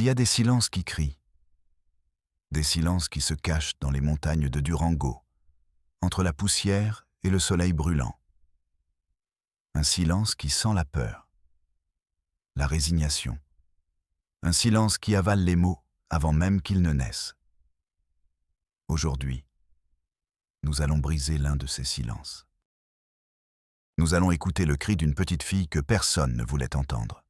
y a des silences qui crient, des silences qui se cachent dans les montagnes de Durango, entre la poussière et le soleil brûlant. Un silence qui sent la peur, la résignation. Un silence qui avale les mots avant même qu'ils ne naissent. Aujourd'hui, nous allons briser l'un de ces silences. Nous allons écouter le cri d'une petite fille que personne ne voulait entendre.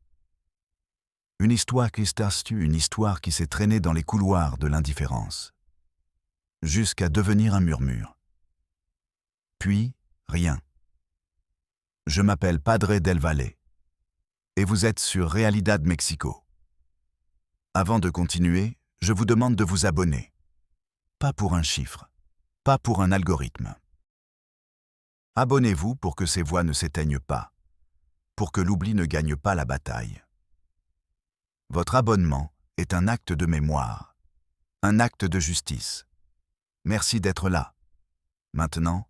Une histoire qui une histoire qui s'est traînée dans les couloirs de l'indifférence, jusqu'à devenir un murmure. Puis, rien. Je m'appelle Padre del Valle, et vous êtes sur Realidad Mexico. Avant de continuer, je vous demande de vous abonner. Pas pour un chiffre, pas pour un algorithme. Abonnez-vous pour que ces voix ne s'éteignent pas, pour que l'oubli ne gagne pas la bataille. Votre abonnement est un acte de mémoire, un acte de justice. Merci d'être là. Maintenant,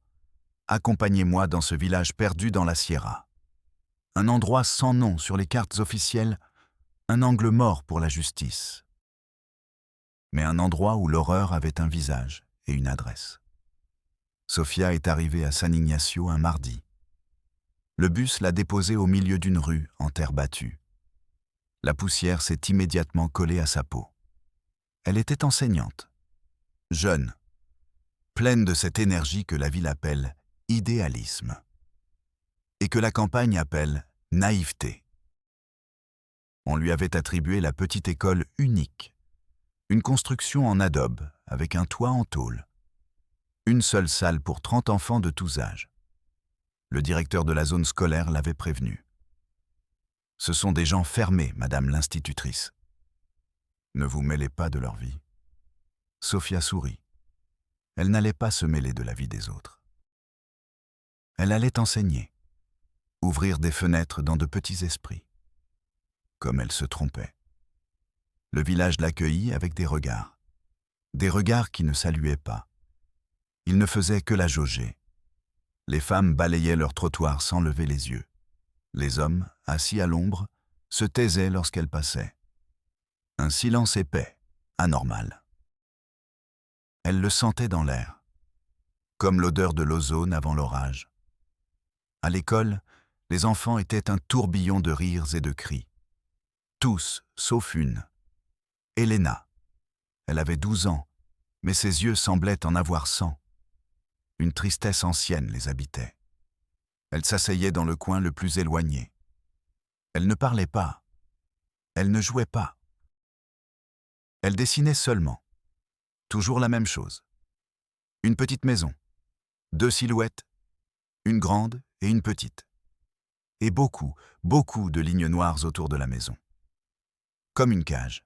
accompagnez-moi dans ce village perdu dans la Sierra. Un endroit sans nom sur les cartes officielles, un angle mort pour la justice. Mais un endroit où l'horreur avait un visage et une adresse. Sofia est arrivée à San Ignacio un mardi. Le bus l'a déposée au milieu d'une rue en terre battue. La poussière s'est immédiatement collée à sa peau. Elle était enseignante, jeune, pleine de cette énergie que la ville appelle idéalisme et que la campagne appelle naïveté. On lui avait attribué la petite école unique, une construction en adobe avec un toit en tôle, une seule salle pour 30 enfants de tous âges. Le directeur de la zone scolaire l'avait prévenu. Ce sont des gens fermés, madame l'institutrice. Ne vous mêlez pas de leur vie. Sofia sourit. Elle n'allait pas se mêler de la vie des autres. Elle allait enseigner, ouvrir des fenêtres dans de petits esprits. Comme elle se trompait. Le village l'accueillit avec des regards qui ne saluaient pas. Ils ne faisaient que la jauger. Les femmes balayaient leur trottoir sans lever les yeux. Les hommes, assis à l'ombre, se taisaient lorsqu'elle passait. Un silence épais, anormal. Elle le sentait dans l'air, comme l'odeur de l'ozone avant l'orage. À l'école, les enfants étaient un tourbillon de rires et de cris. Tous, sauf une. Elena. Elle avait 12 ans, mais ses yeux semblaient en avoir 100. Une tristesse ancienne les habitait. Elle s'asseyait dans le coin le plus éloigné. Elle ne parlait pas. Elle ne jouait pas. Elle dessinait seulement. Toujours la même chose. Une petite maison. 2 silhouettes. Une grande et une petite. Et beaucoup, beaucoup de lignes noires autour de la maison. Comme une cage.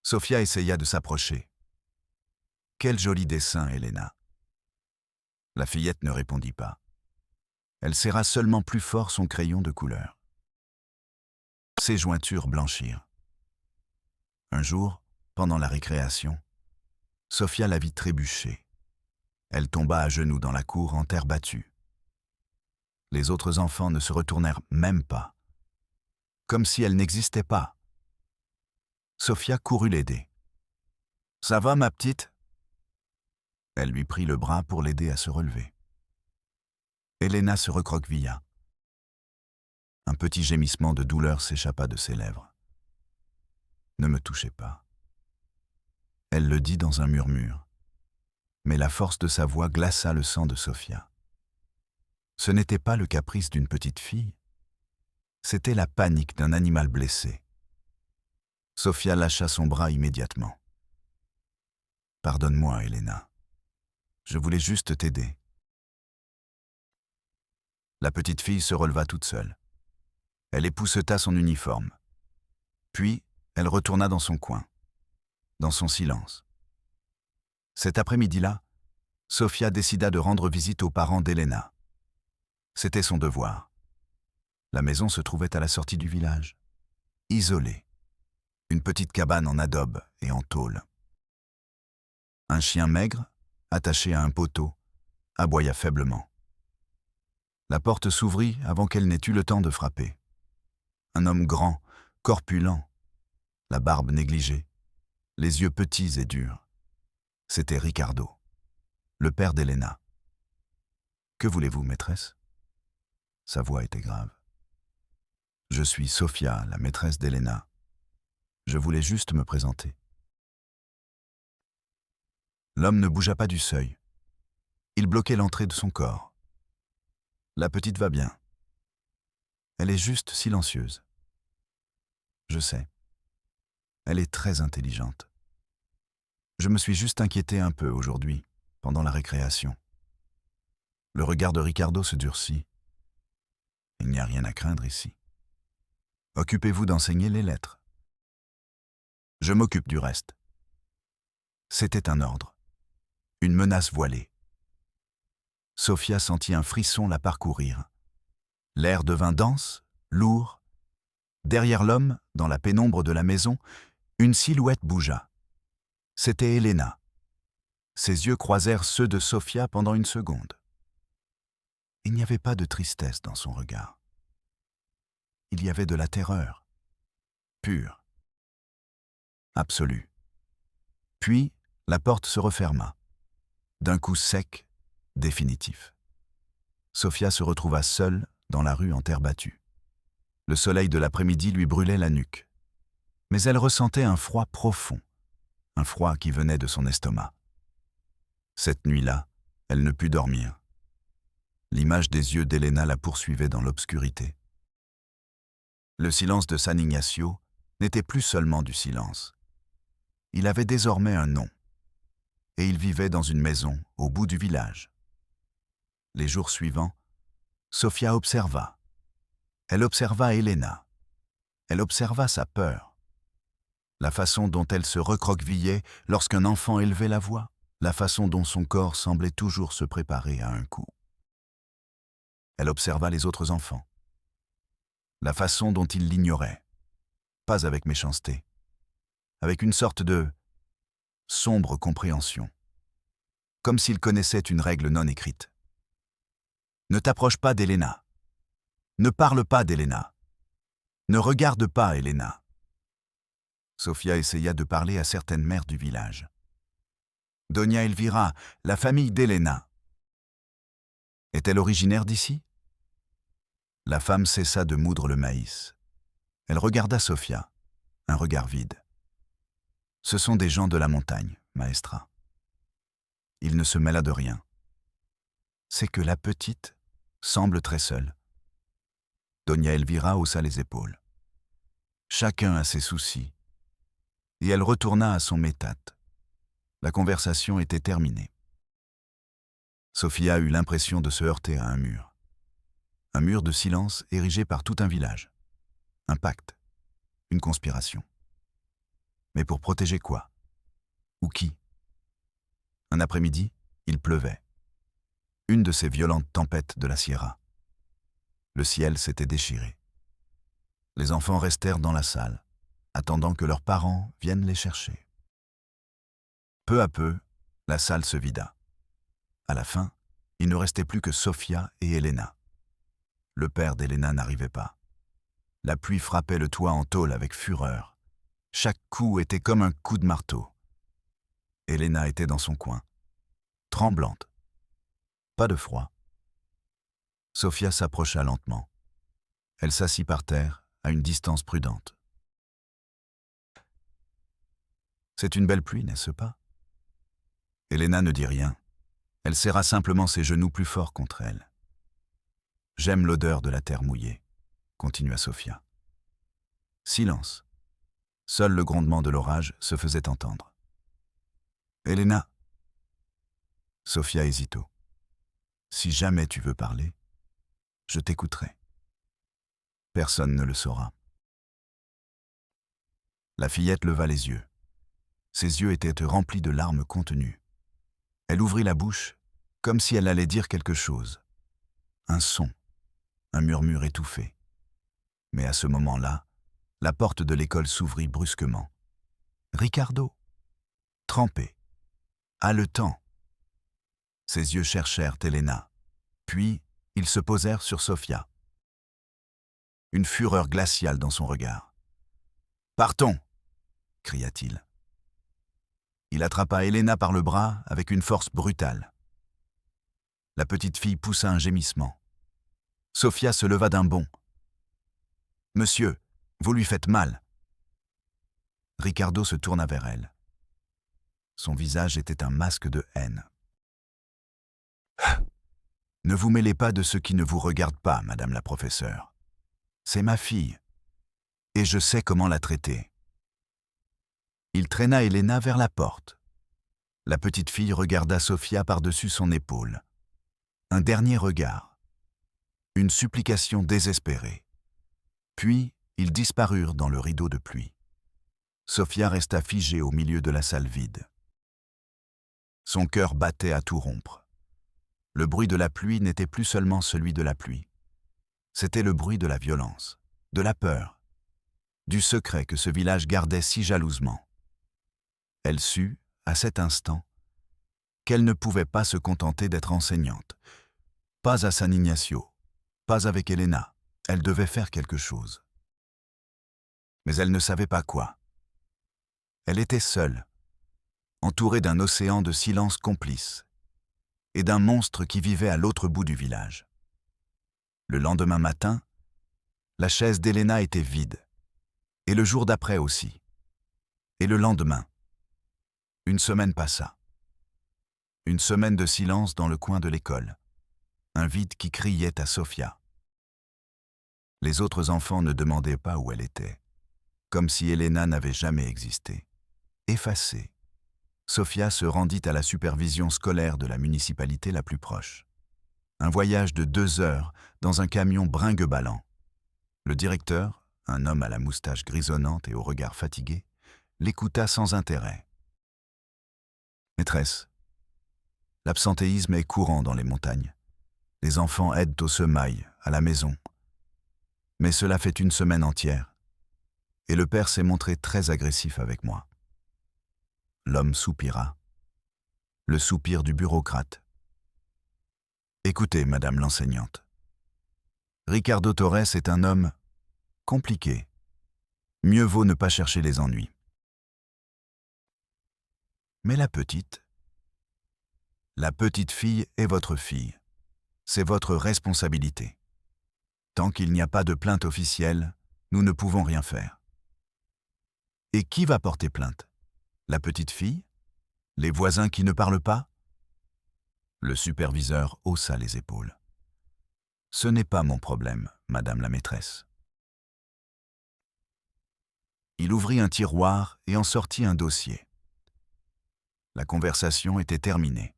Sofia essaya de s'approcher. Quel joli dessin, Elena. La fillette ne répondit pas. Elle serra seulement plus fort son crayon de couleur. Ses jointures blanchirent. Un jour, pendant la récréation, Sofia la vit trébucher. Elle tomba à genoux dans la cour en terre battue. Les autres enfants ne se retournèrent même pas, comme si elle n'existait pas. Sofia courut l'aider. « Ça va, ma petite ?» Elle lui prit le bras pour l'aider à se relever. Elena se recroquevilla. Un petit gémissement de douleur s'échappa de ses lèvres. « Ne me touchez pas. » Elle le dit dans un murmure, mais la force de sa voix glaça le sang de Sofia. Ce n'était pas le caprice d'une petite fille, c'était la panique d'un animal blessé. Sofia lâcha son bras immédiatement. « Pardonne-moi, Elena. Je voulais juste t'aider. » La petite fille se releva toute seule. Elle épousseta son uniforme. Puis, elle retourna dans son coin, dans son silence. Cet après-midi-là, Sofia décida de rendre visite aux parents d'Elena. C'était son devoir. La maison se trouvait à la sortie du village, isolée. Une petite cabane en adobe et en tôle. Un chien maigre, attaché à un poteau, aboya faiblement. La porte s'ouvrit avant qu'elle n'ait eu le temps de frapper. Un homme grand, corpulent, la barbe négligée, les yeux petits et durs. C'était Ricardo, le père d'Elena. « Que voulez-vous, maîtresse ?» Sa voix était grave. « Je suis Sofia, la maîtresse d'Elena. Je voulais juste me présenter. » L'homme ne bougea pas du seuil. Il bloquait l'entrée de son corps. « La petite va bien. Elle est juste silencieuse. Je sais. Elle est très intelligente. Je me suis juste inquiété un peu aujourd'hui, pendant la récréation. » Le regard de Ricardo se durcit. « Il n'y a rien à craindre ici. Occupez-vous d'enseigner les lettres. Je m'occupe du reste. » C'était un ordre, une menace voilée. Sofia sentit un frisson la parcourir. L'air devint dense, lourd. Derrière l'homme, dans la pénombre de la maison, une silhouette bougea. C'était Elena. Ses yeux croisèrent ceux de Sofia pendant une seconde. Il n'y avait pas de tristesse dans son regard. Il y avait de la terreur, pure, absolue. Puis, la porte se referma, d'un coup sec, définitif. Sofia se retrouva seule dans la rue en terre battue. Le soleil de l'après-midi lui brûlait la nuque. Mais elle ressentait un froid profond, un froid qui venait de son estomac. Cette nuit-là, elle ne put dormir. L'image des yeux d'Elena la poursuivait dans l'obscurité. Le silence de San Ignacio n'était plus seulement du silence. Il avait désormais un nom, et il vivait dans une maison au bout du village. Les jours suivants, Sofia observa. Elle observa Elena. Elle observa sa peur. La façon dont elle se recroquevillait lorsqu'un enfant élevait la voix, la façon dont son corps semblait toujours se préparer à un coup. Elle observa les autres enfants. La façon dont ils l'ignoraient, pas avec méchanceté, avec une sorte de sombre compréhension, comme s'ils connaissaient une règle non écrite. Ne t'approche pas d'Elena. Ne parle pas d'Elena. Ne regarde pas Elena. Sofia essaya de parler à certaines mères du village. Doña Elvira, la famille d'Elena. Est-elle originaire d'ici? La femme cessa de moudre le maïs. Elle regarda Sofia, un regard vide. Ce sont des gens de la montagne, maestra. Il ne se mêla de rien. C'est que la petite semble très seule. Doña Elvira haussa les épaules. Chacun a ses soucis. Et elle retourna à son métate. La conversation était terminée. Sofia eut l'impression de se heurter à un mur. Un mur de silence érigé par tout un village. Un pacte. Une conspiration. Mais pour protéger quoi? Ou qui? Un après-midi, il pleuvait. Une de ces violentes tempêtes de la Sierra. Le ciel s'était déchiré. Les enfants restèrent dans la salle, attendant que leurs parents viennent les chercher. Peu à peu, la salle se vida. À la fin, il ne restait plus que Sofia et Elena. Le père d'Elena n'arrivait pas. La pluie frappait le toit en tôle avec fureur. Chaque coup était comme un coup de marteau. Elena était dans son coin, tremblante. Pas de froid. Sofia s'approcha lentement. Elle s'assit par terre, à une distance prudente. « C'est une belle pluie, n'est-ce pas ?» Elena ne dit rien. Elle serra simplement ses genoux plus fort contre elle. « J'aime l'odeur de la terre mouillée », continua Sofia. Silence. Seul le grondement de l'orage se faisait entendre. « Elena !» Sofia hésita. « Si jamais tu veux parler, je t'écouterai. Personne ne le saura. » La fillette leva les yeux. Ses yeux étaient remplis de larmes contenues. Elle ouvrit la bouche, comme si elle allait dire quelque chose. Un son, un murmure étouffé. Mais à ce moment-là, la porte de l'école s'ouvrit brusquement. Ricardo, trempé, haletant. Ses yeux cherchèrent Elena, puis ils se posèrent sur Sofia. Une fureur glaciale dans son regard. « Partons ! cria-t-il. Il attrapa Elena par le bras avec une force brutale. La petite fille poussa un gémissement. Sofia se leva d'un bond. « Monsieur, vous lui faites mal. » Ricardo se tourna vers elle. Son visage était un masque de haine. « Ne vous mêlez pas de ce qui ne vous regarde pas, madame la professeure. C'est ma fille, et je sais comment la traiter. » Il traîna Elena vers la porte. La petite fille regarda Sofia par-dessus son épaule. Un dernier regard. Une supplication désespérée. Puis, ils disparurent dans le rideau de pluie. Sofia resta figée au milieu de la salle vide. Son cœur battait à tout rompre. Le bruit de la pluie n'était plus seulement celui de la pluie. C'était le bruit de la violence, de la peur, du secret que ce village gardait si jalousement. Elle sut, à cet instant, qu'elle ne pouvait pas se contenter d'être enseignante. Pas à San Ignacio, pas avec Elena. Elle devait faire quelque chose. Mais elle ne savait pas quoi. Elle était seule, entourée d'un océan de silence complice et d'un monstre qui vivait à l'autre bout du village. Le lendemain matin, la chaise d'Elena était vide, et le jour d'après aussi. Et le lendemain, une semaine passa. Une semaine de silence dans le coin de l'école, un vide qui criait à Sofia. Les autres enfants ne demandaient pas où elle était, comme si Elena n'avait jamais existé. Effacée, Sofia se rendit à la supervision scolaire de la municipalité la plus proche. Un voyage de 2 heures dans un camion bringue-ballant. Le directeur, un homme à la moustache grisonnante et au regard fatigué, l'écouta sans intérêt. « Maîtresse, l'absentéisme est courant dans les montagnes. Les enfants aident au semail, à la maison. Mais cela fait 1 semaine entière, et le père s'est montré très agressif avec moi. » L'homme soupira. Le soupir du bureaucrate. « Écoutez, madame l'enseignante. Ricardo Torres est un homme compliqué. Mieux vaut ne pas chercher les ennuis. » Mais la petite fille est votre fille. C'est votre responsabilité. Tant qu'il n'y a pas de plainte officielle, nous ne pouvons rien faire. Et qui va porter plainte? La petite fille? Les voisins qui ne parlent pas? Le superviseur haussa les épaules. Ce n'est pas mon problème, madame la maîtresse. Il ouvrit un tiroir et en sortit un dossier. La conversation était terminée.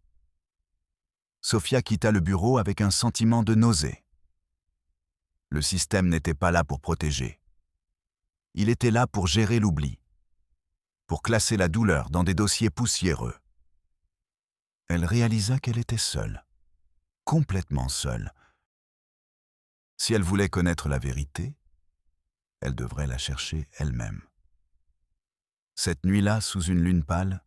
Sofia quitta le bureau avec un sentiment de nausée. Le système n'était pas là pour protéger. Il était là pour gérer l'oubli, pour classer la douleur dans des dossiers poussiéreux. Elle réalisa qu'elle était seule, complètement seule. Si elle voulait connaître la vérité, elle devrait la chercher elle-même. Cette nuit-là, sous une lune pâle,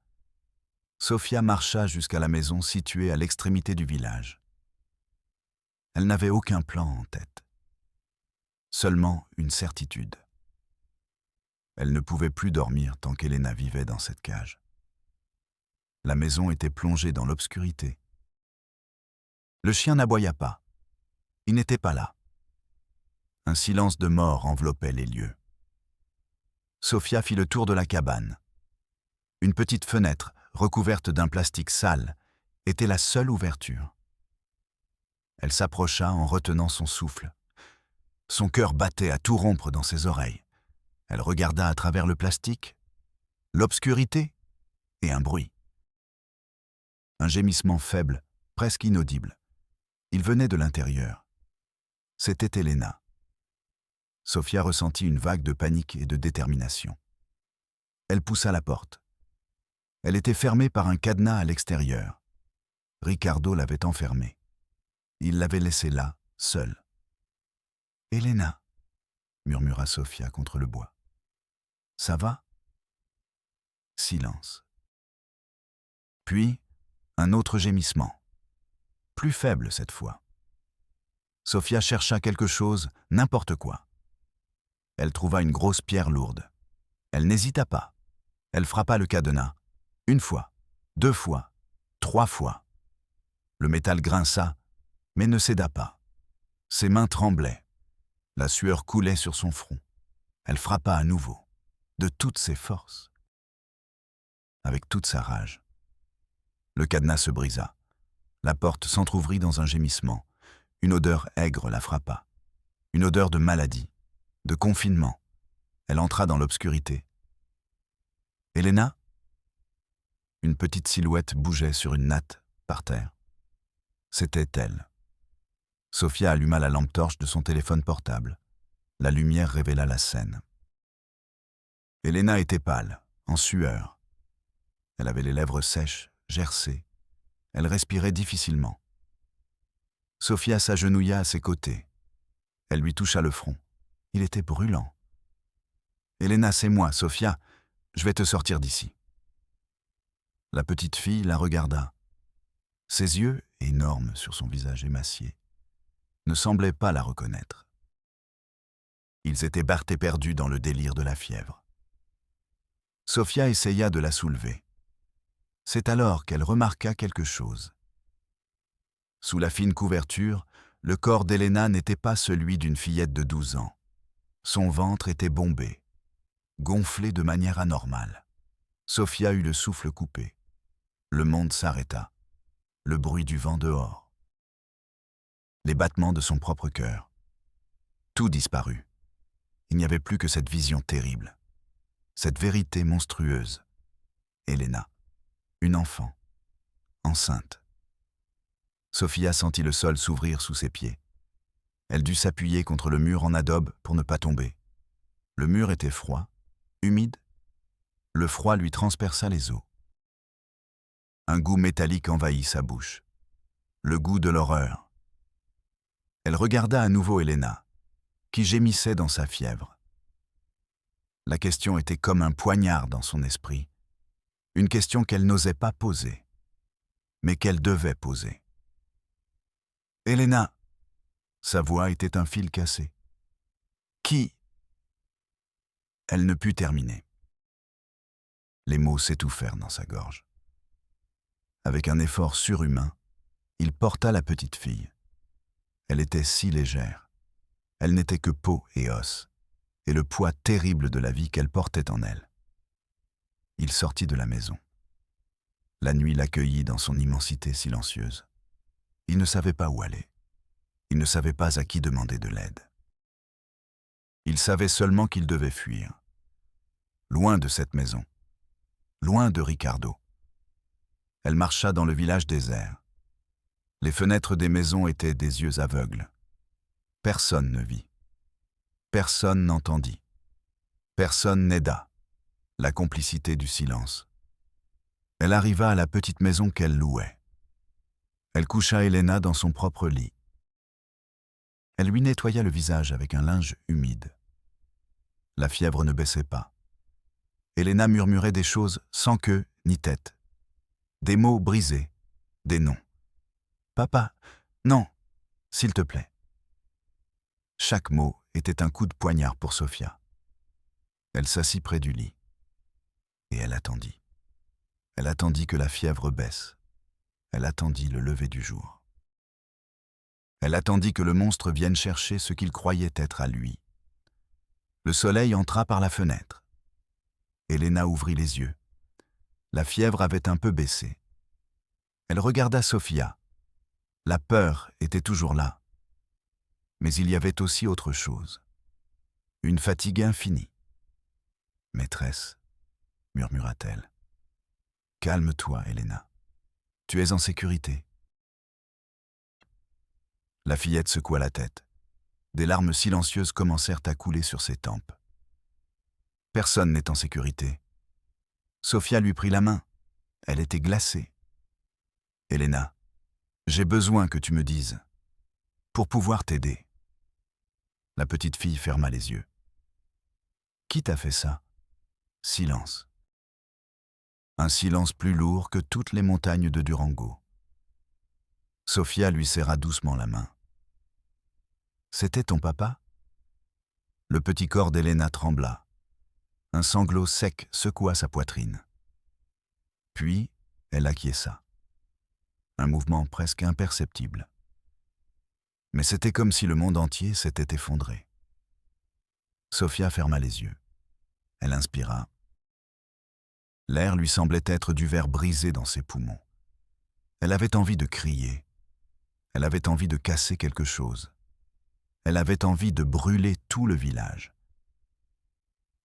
Sofia marcha jusqu'à la maison située à l'extrémité du village. Elle n'avait aucun plan en tête, seulement une certitude. Elle ne pouvait plus dormir tant qu'Elena vivait dans cette cage. La maison était plongée dans l'obscurité. Le chien n'aboya pas. Il n'était pas là. Un silence de mort enveloppait les lieux. Sofia fit le tour de la cabane. Une petite fenêtre, recouverte d'un plastique sale, était la seule ouverture. Elle s'approcha en retenant son souffle. Son cœur battait à tout rompre dans ses oreilles. Elle regarda à travers le plastique, l'obscurité et un bruit. Un gémissement faible, presque inaudible. Il venait de l'intérieur. C'était Elena. Sofia ressentit une vague de panique et de détermination. Elle poussa la porte. Elle était fermée par un cadenas à l'extérieur. Ricardo l'avait enfermée. Il l'avait laissée là, seule. « Elena » murmura Sofia contre le bois. « Ça va ?» Silence. Puis, un autre gémissement. Plus faible cette fois. Sofia chercha quelque chose, n'importe quoi. Elle trouva une grosse pierre lourde. Elle n'hésita pas. Elle frappa le cadenas. 1 fois, 2 fois, 3 fois. Le métal grinça, mais ne céda pas. Ses mains tremblaient. La sueur coulait sur son front. Elle frappa à nouveau, de toutes ses forces, avec toute sa rage. Le cadenas se brisa. La porte s'entr'ouvrit dans un gémissement. Une odeur aigre la frappa. Une odeur de maladie, de confinement. Elle entra dans l'obscurité. Elena? Une petite silhouette bougeait sur une natte, par terre. C'était elle. Sophia alluma la lampe torche de son téléphone portable. La lumière révéla la scène. Elena était pâle, en sueur. Elle avait les lèvres sèches, gercées. Elle respirait difficilement. Sophia s'agenouilla à ses côtés. Elle lui toucha le front. Il était brûlant. « Elena, c'est moi, Sophia. Je vais te sortir d'ici. » La petite fille la regarda. Ses yeux, énormes sur son visage émacié, ne semblaient pas la reconnaître. Ils étaient barrés perdus dans le délire de la fièvre. Sophia essaya de la soulever. C'est alors qu'elle remarqua quelque chose. Sous la fine couverture, le corps d'Elena n'était pas celui d'une fillette de 12 ans. Son ventre était bombé, gonflé de manière anormale. Sophia eut le souffle coupé. Le monde s'arrêta. Le bruit du vent dehors. Les battements de son propre cœur. Tout disparut. Il n'y avait plus que cette vision terrible. Cette vérité monstrueuse. Elena, une enfant, enceinte. Sophia sentit le sol s'ouvrir sous ses pieds. Elle dut s'appuyer contre le mur en adobe pour ne pas tomber. Le mur était froid, humide. Le froid lui transperça les os. Un goût métallique envahit sa bouche. Le goût de l'horreur. Elle regarda à nouveau Elena, qui gémissait dans sa fièvre. La question était comme un poignard dans son esprit. Une question qu'elle n'osait pas poser, mais qu'elle devait poser. « Elena !» Sa voix était un fil cassé. « Qui ?» Elle ne put terminer. Les mots s'étouffèrent dans sa gorge. Avec un effort surhumain, il porta la petite fille. Elle était si légère. Elle n'était que peau et os, et le poids terrible de la vie qu'elle portait en elle. Il sortit de la maison. La nuit l'accueillit dans son immensité silencieuse. Il ne savait pas où aller. Il ne savait pas à qui demander de l'aide. Il savait seulement qu'il devait fuir. Loin de cette maison. Loin de Ricardo. Elle marcha dans le village désert. Les fenêtres des maisons étaient des yeux aveugles. Personne ne vit. Personne n'entendit. Personne n'aida. La complicité du silence. Elle arriva à la petite maison qu'elle louait. Elle coucha Elena dans son propre lit. Elle lui nettoya le visage avec un linge humide. La fièvre ne baissait pas. Elena murmurait des choses sans queue ni tête. Des mots brisés, des noms. « Papa, non, s'il te plaît. » Chaque mot était un coup de poignard pour Sophia. Elle s'assit près du lit. Et elle attendit. Elle attendit que la fièvre baisse. Elle attendit le lever du jour. Elle attendit que le monstre vienne chercher ce qu'il croyait être à lui. Le soleil entra par la fenêtre. Elena ouvrit les yeux. La fièvre avait un peu baissé. Elle regarda Sophia. La peur était toujours là. Mais il y avait aussi autre chose. Une fatigue infinie. « Maîtresse, » murmura-t-elle. « Calme-toi, Elena. Tu es en sécurité. » La fillette secoua la tête. Des larmes silencieuses commencèrent à couler sur ses tempes. Personne n'est en sécurité. Sophia lui prit la main. Elle était glacée. « Elena, j'ai besoin que tu me dises, pour pouvoir t'aider. » La petite fille ferma les yeux. « Qui t'a fait ça ?» Silence. Un silence plus lourd que toutes les montagnes de Durango. Sophia lui serra doucement la main. « C'était ton papa ?» Le petit corps d'Elena trembla. Un sanglot sec secoua sa poitrine. Puis, elle acquiesça. Un mouvement presque imperceptible. Mais c'était comme si le monde entier s'était effondré. Sophia ferma les yeux. Elle inspira. L'air lui semblait être du verre brisé dans ses poumons. Elle avait envie de crier. Elle avait envie de casser quelque chose. Elle avait envie de brûler tout le village.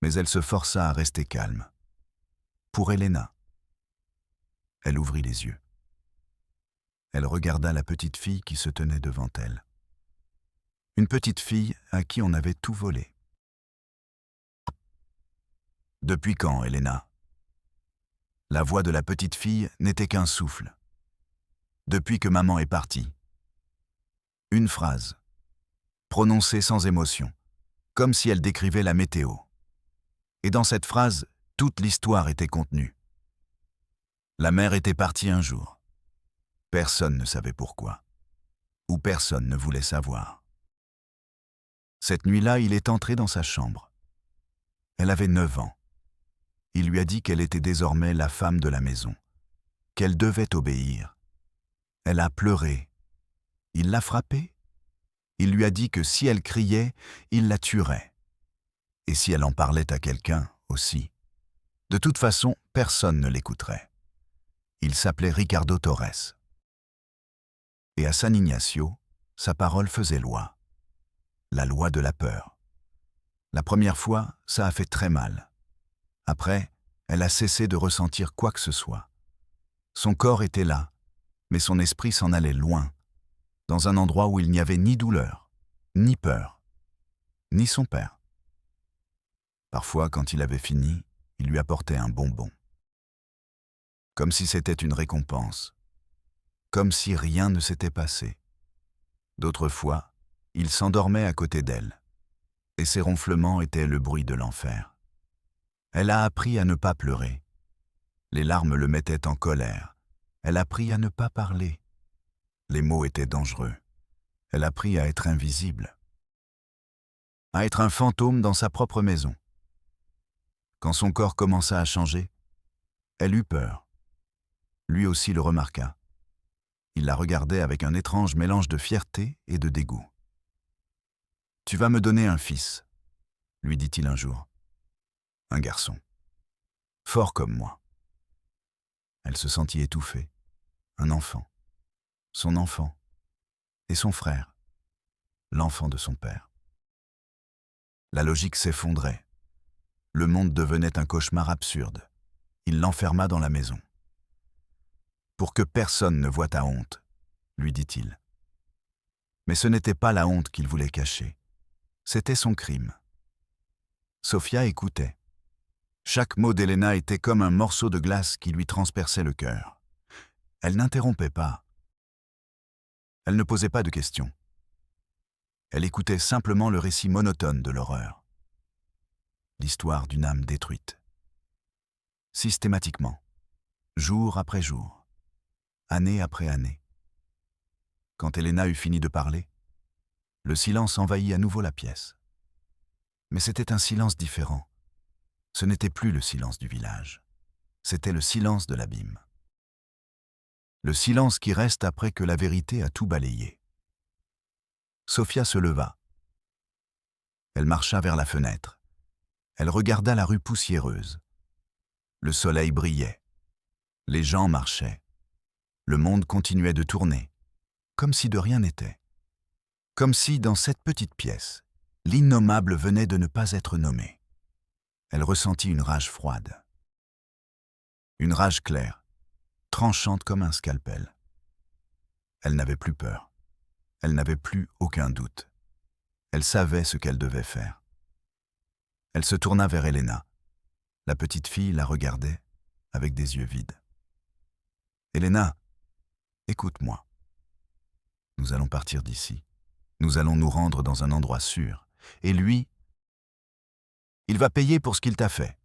Mais elle se força à rester calme. Pour Elena. Elle ouvrit les yeux. Elle regarda la petite fille qui se tenait devant elle. Une petite fille à qui on avait tout volé. « Depuis quand, Elena ?» La voix de la petite fille n'était qu'un souffle. « Depuis que maman est partie. » Une phrase, prononcée sans émotion, comme si elle décrivait la météo. Et dans cette phrase, toute l'histoire était contenue. La mère était partie un jour. Personne ne savait pourquoi. Ou personne ne voulait savoir. Cette nuit-là, il est entré dans sa chambre. Elle avait 9 ans. Il lui a dit qu'elle était désormais la femme de la maison, qu'elle devait obéir. Elle a pleuré. Il l'a frappée. Il lui a dit que si elle criait, il la tuerait. Et si elle en parlait à quelqu'un aussi. De toute façon, personne ne l'écouterait. Il s'appelait Ricardo Torres. Et à San Ignacio, sa parole faisait loi. La loi de la peur. La première fois, ça a fait très mal. Après, elle a cessé de ressentir quoi que ce soit. Son corps était là, mais son esprit s'en allait loin, dans un endroit où il n'y avait ni douleur, ni peur, ni son père. Parfois, quand il avait fini, il lui apportait un bonbon. Comme si c'était une récompense, comme si rien ne s'était passé. D'autres fois, il s'endormait à côté d'elle, et ses ronflements étaient le bruit de l'enfer. Elle a appris à ne pas pleurer. Les larmes le mettaient en colère. Elle a appris à ne pas parler. Les mots étaient dangereux. Elle a appris à être invisible. À être un fantôme dans sa propre maison. Quand son corps commença à changer, elle eut peur. Lui aussi le remarqua. Il la regardait avec un étrange mélange de fierté et de dégoût. « Tu vas me donner un fils », lui dit-il un jour. Un garçon. Fort comme moi. Elle se sentit étouffée. Un enfant. Son enfant. Et son frère. L'enfant de son père. La logique s'effondrait. Le monde devenait un cauchemar absurde. Il l'enferma dans la maison. « Pour que personne ne voie ta honte », lui dit-il. Mais ce n'était pas la honte qu'il voulait cacher. C'était son crime. Sophia écoutait. Chaque mot d'Elena était comme un morceau de glace qui lui transperçait le cœur. Elle n'interrompait pas. Elle ne posait pas de questions. Elle écoutait simplement le récit monotone de l'horreur. L'histoire d'une âme détruite. Systématiquement, jour après jour, année après année. Quand Elena eut fini de parler, le silence envahit à nouveau la pièce. Mais c'était un silence différent. Ce n'était plus le silence du village. C'était le silence de l'abîme. Le silence qui reste après que la vérité a tout balayé. Sophia se leva. Elle marcha vers la fenêtre. Elle regarda la rue poussiéreuse. Le soleil brillait. Les gens marchaient. Le monde continuait de tourner, comme si de rien n'était. Comme si, dans cette petite pièce, l'innommable venait de ne pas être nommé. Elle ressentit une rage froide. Une rage claire, tranchante comme un scalpel. Elle n'avait plus peur. Elle n'avait plus aucun doute. Elle savait ce qu'elle devait faire. Elle se tourna vers Elena. La petite fille la regardait avec des yeux vides. « Elena, écoute-moi. Nous allons partir d'ici. Nous allons nous rendre dans un endroit sûr. Et lui, il va payer pour ce qu'il t'a fait. »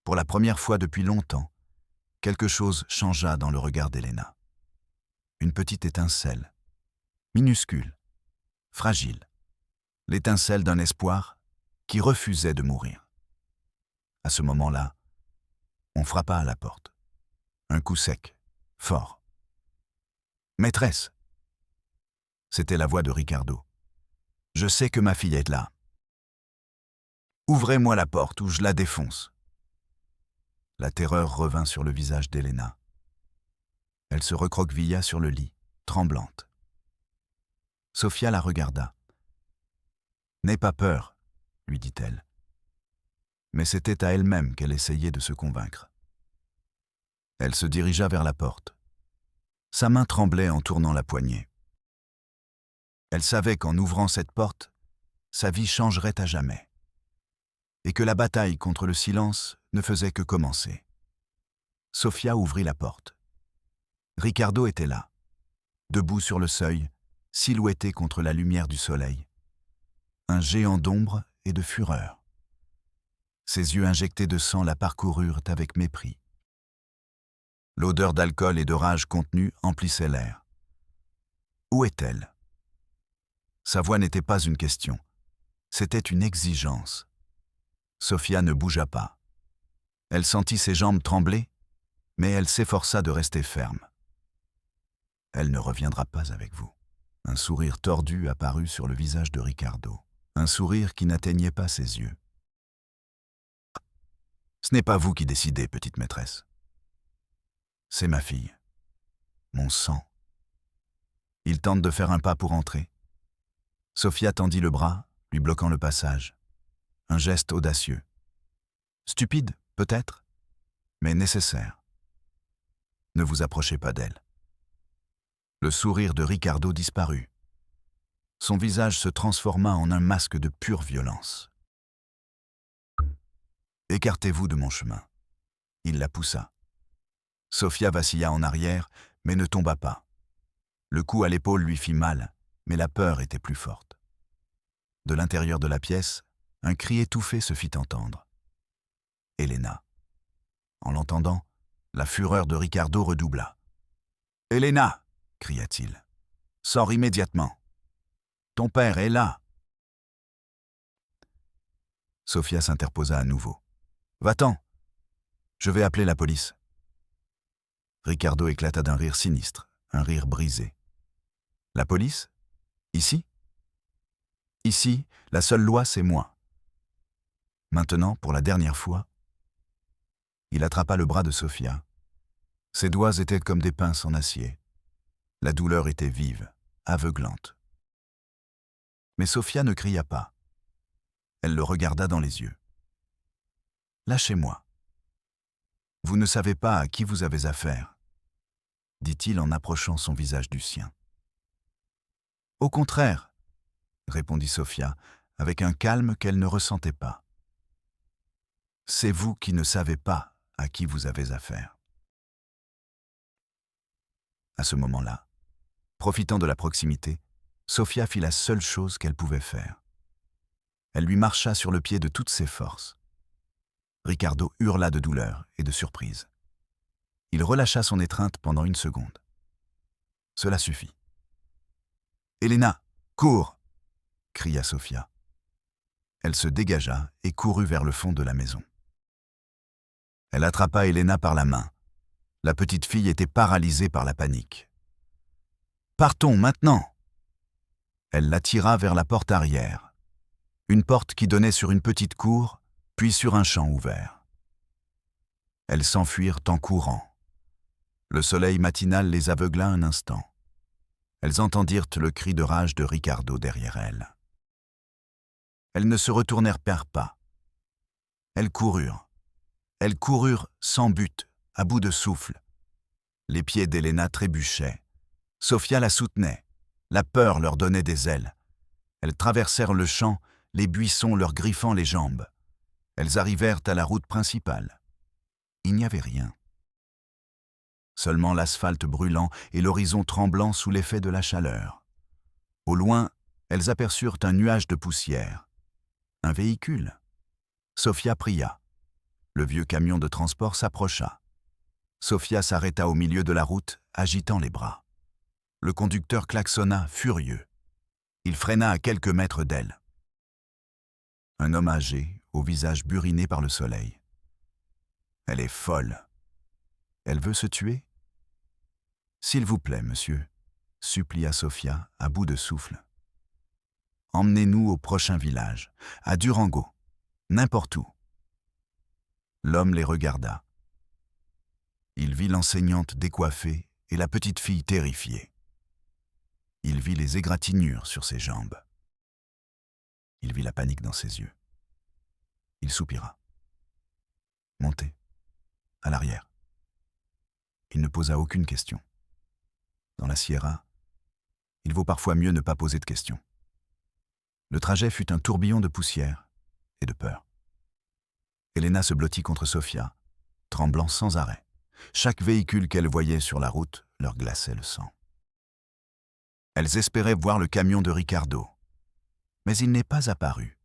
Pour la première fois depuis longtemps, quelque chose changea dans le regard d'Elena. Une petite étincelle, minuscule, fragile, l'étincelle d'un espoir qui refusait de mourir. À ce moment-là, on frappa à la porte. Un coup sec, fort. « Maîtresse !» C'était la voix de Ricardo. « Je sais que ma fille est là. Ouvrez-moi la porte ou je la défonce. » La terreur revint sur le visage d'Elena. Elle se recroquevilla sur le lit, tremblante. Sofia la regarda. « N'aie pas peur, » lui dit-elle. Mais c'était à elle-même qu'elle essayait de se convaincre. Elle se dirigea vers la porte. Sa main tremblait en tournant la poignée. Elle savait qu'en ouvrant cette porte, sa vie changerait à jamais, et que la bataille contre le silence ne faisait que commencer. Sofia ouvrit la porte. Ricardo était là, debout sur le seuil, silhouetté contre la lumière du soleil. Un géant d'ombre et de fureur. Ses yeux injectés de sang la parcoururent avec mépris. L'odeur d'alcool et de rage contenue emplissait l'air. Où est-elle? Sa voix n'était pas une question, c'était une exigence. Sofia ne bougea pas. Elle sentit ses jambes trembler, mais elle s'efforça de rester ferme. Elle ne reviendra pas avec vous. Un sourire tordu apparut sur le visage de Ricardo, un sourire qui n'atteignait pas ses yeux. Ce n'est pas vous qui décidez, petite maîtresse. C'est ma fille, mon sang. Il tente de faire un pas pour entrer. Sofia tendit le bras, lui bloquant le passage. Un geste audacieux. Stupide, peut-être, mais nécessaire. Ne vous approchez pas d'elle. Le sourire de Ricardo disparut. Son visage se transforma en un masque de pure violence. Écartez-vous de mon chemin. Il la poussa. Sofia vacilla en arrière, mais ne tomba pas. Le coup à l'épaule lui fit mal, mais la peur était plus forte. De l'intérieur de la pièce, un cri étouffé se fit entendre. Elena. En l'entendant, la fureur de Ricardo redoubla. « Elena !» cria-t-il. « Sors immédiatement. Ton père est là. » Sofia s'interposa à nouveau. « Va-t'en. Je vais appeler la police. » Ricardo éclata d'un rire sinistre, un rire brisé. « La police? Ici? Ici, la seule loi, c'est moi. » Maintenant, pour la dernière fois, il attrapa le bras de Sofia. Ses doigts étaient comme des pinces en acier. La douleur était vive, aveuglante. Mais Sofia ne cria pas. Elle le regarda dans les yeux. « Lâchez-moi. Vous ne savez pas à qui vous avez affaire, » dit-il en approchant son visage du sien. « Au contraire, » répondit Sofia, avec un calme qu'elle ne ressentait pas. « C'est vous qui ne savez pas à qui vous avez affaire. » À ce moment-là, profitant de la proximité, Sofia fit la seule chose qu'elle pouvait faire. Elle lui marcha sur le pied de toutes ses forces. Ricardo hurla de douleur et de surprise. Il relâcha son étreinte pendant 1 seconde. Cela suffit. « Elena, cours !» cria Sofia. Elle se dégagea et courut vers le fond de la maison. Elle attrapa Elena par la main. La petite fille était paralysée par la panique. « Partons maintenant !» Elle la tira vers la porte arrière, une porte qui donnait sur une petite cour, puis sur un champ ouvert. Elles s'enfuirent en courant. Le soleil matinal les aveugla un instant. Elles entendirent le cri de rage de Ricardo derrière elles. Elles ne se retournèrent pas. Elles coururent sans but, à bout de souffle. Les pieds d'Elena trébuchaient. Sofia la soutenait. La peur leur donnait des ailes. Elles traversèrent le champ, les buissons leur griffant les jambes. Elles arrivèrent à la route principale. Il n'y avait rien. Seulement l'asphalte brûlant et l'horizon tremblant sous l'effet de la chaleur. Au loin, elles aperçurent un nuage de poussière. Un véhicule. Sofia pria. Le vieux camion de transport s'approcha. Sofia s'arrêta au milieu de la route, agitant les bras. Le conducteur klaxonna, furieux. Il freina à quelques mètres d'elle. Un homme âgé, au visage buriné par le soleil. Elle est folle. Elle veut se tuer? S'il vous plaît, monsieur, supplia Sofia, à bout de souffle. Emmenez-nous au prochain village, à Durango, n'importe où. L'homme les regarda. Il vit l'enseignante décoiffée et la petite fille terrifiée. Il vit les égratignures sur ses jambes. Il vit la panique dans ses yeux. Il soupira. Montez, à l'arrière. Il ne posa aucune question. Dans la Sierra, il vaut parfois mieux ne pas poser de questions. Le trajet fut un tourbillon de poussière et de peur. Elena se blottit contre Sofia, tremblant sans arrêt. Chaque véhicule qu'elle voyait sur la route leur glaçait le sang. Elles espéraient voir le camion de Ricardo, mais il n'est pas apparu.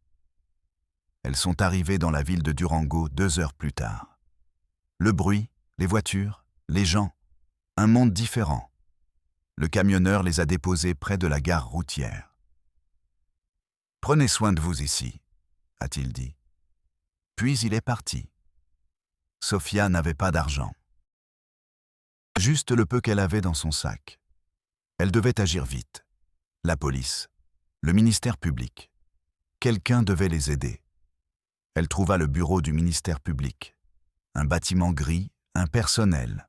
Elles sont arrivées dans la ville de Durango 2 heures plus tard. Le bruit, les voitures, les gens, un monde différent. Le camionneur les a déposées près de la gare routière. « Prenez soin de vous ici », a-t-il dit. Puis il est parti. Sofia n'avait pas d'argent. Juste le peu qu'elle avait dans son sac. Elle devait agir vite. La police, le ministère public. Quelqu'un devait les aider. Elle trouva le bureau du ministère public. Un bâtiment gris, impersonnel.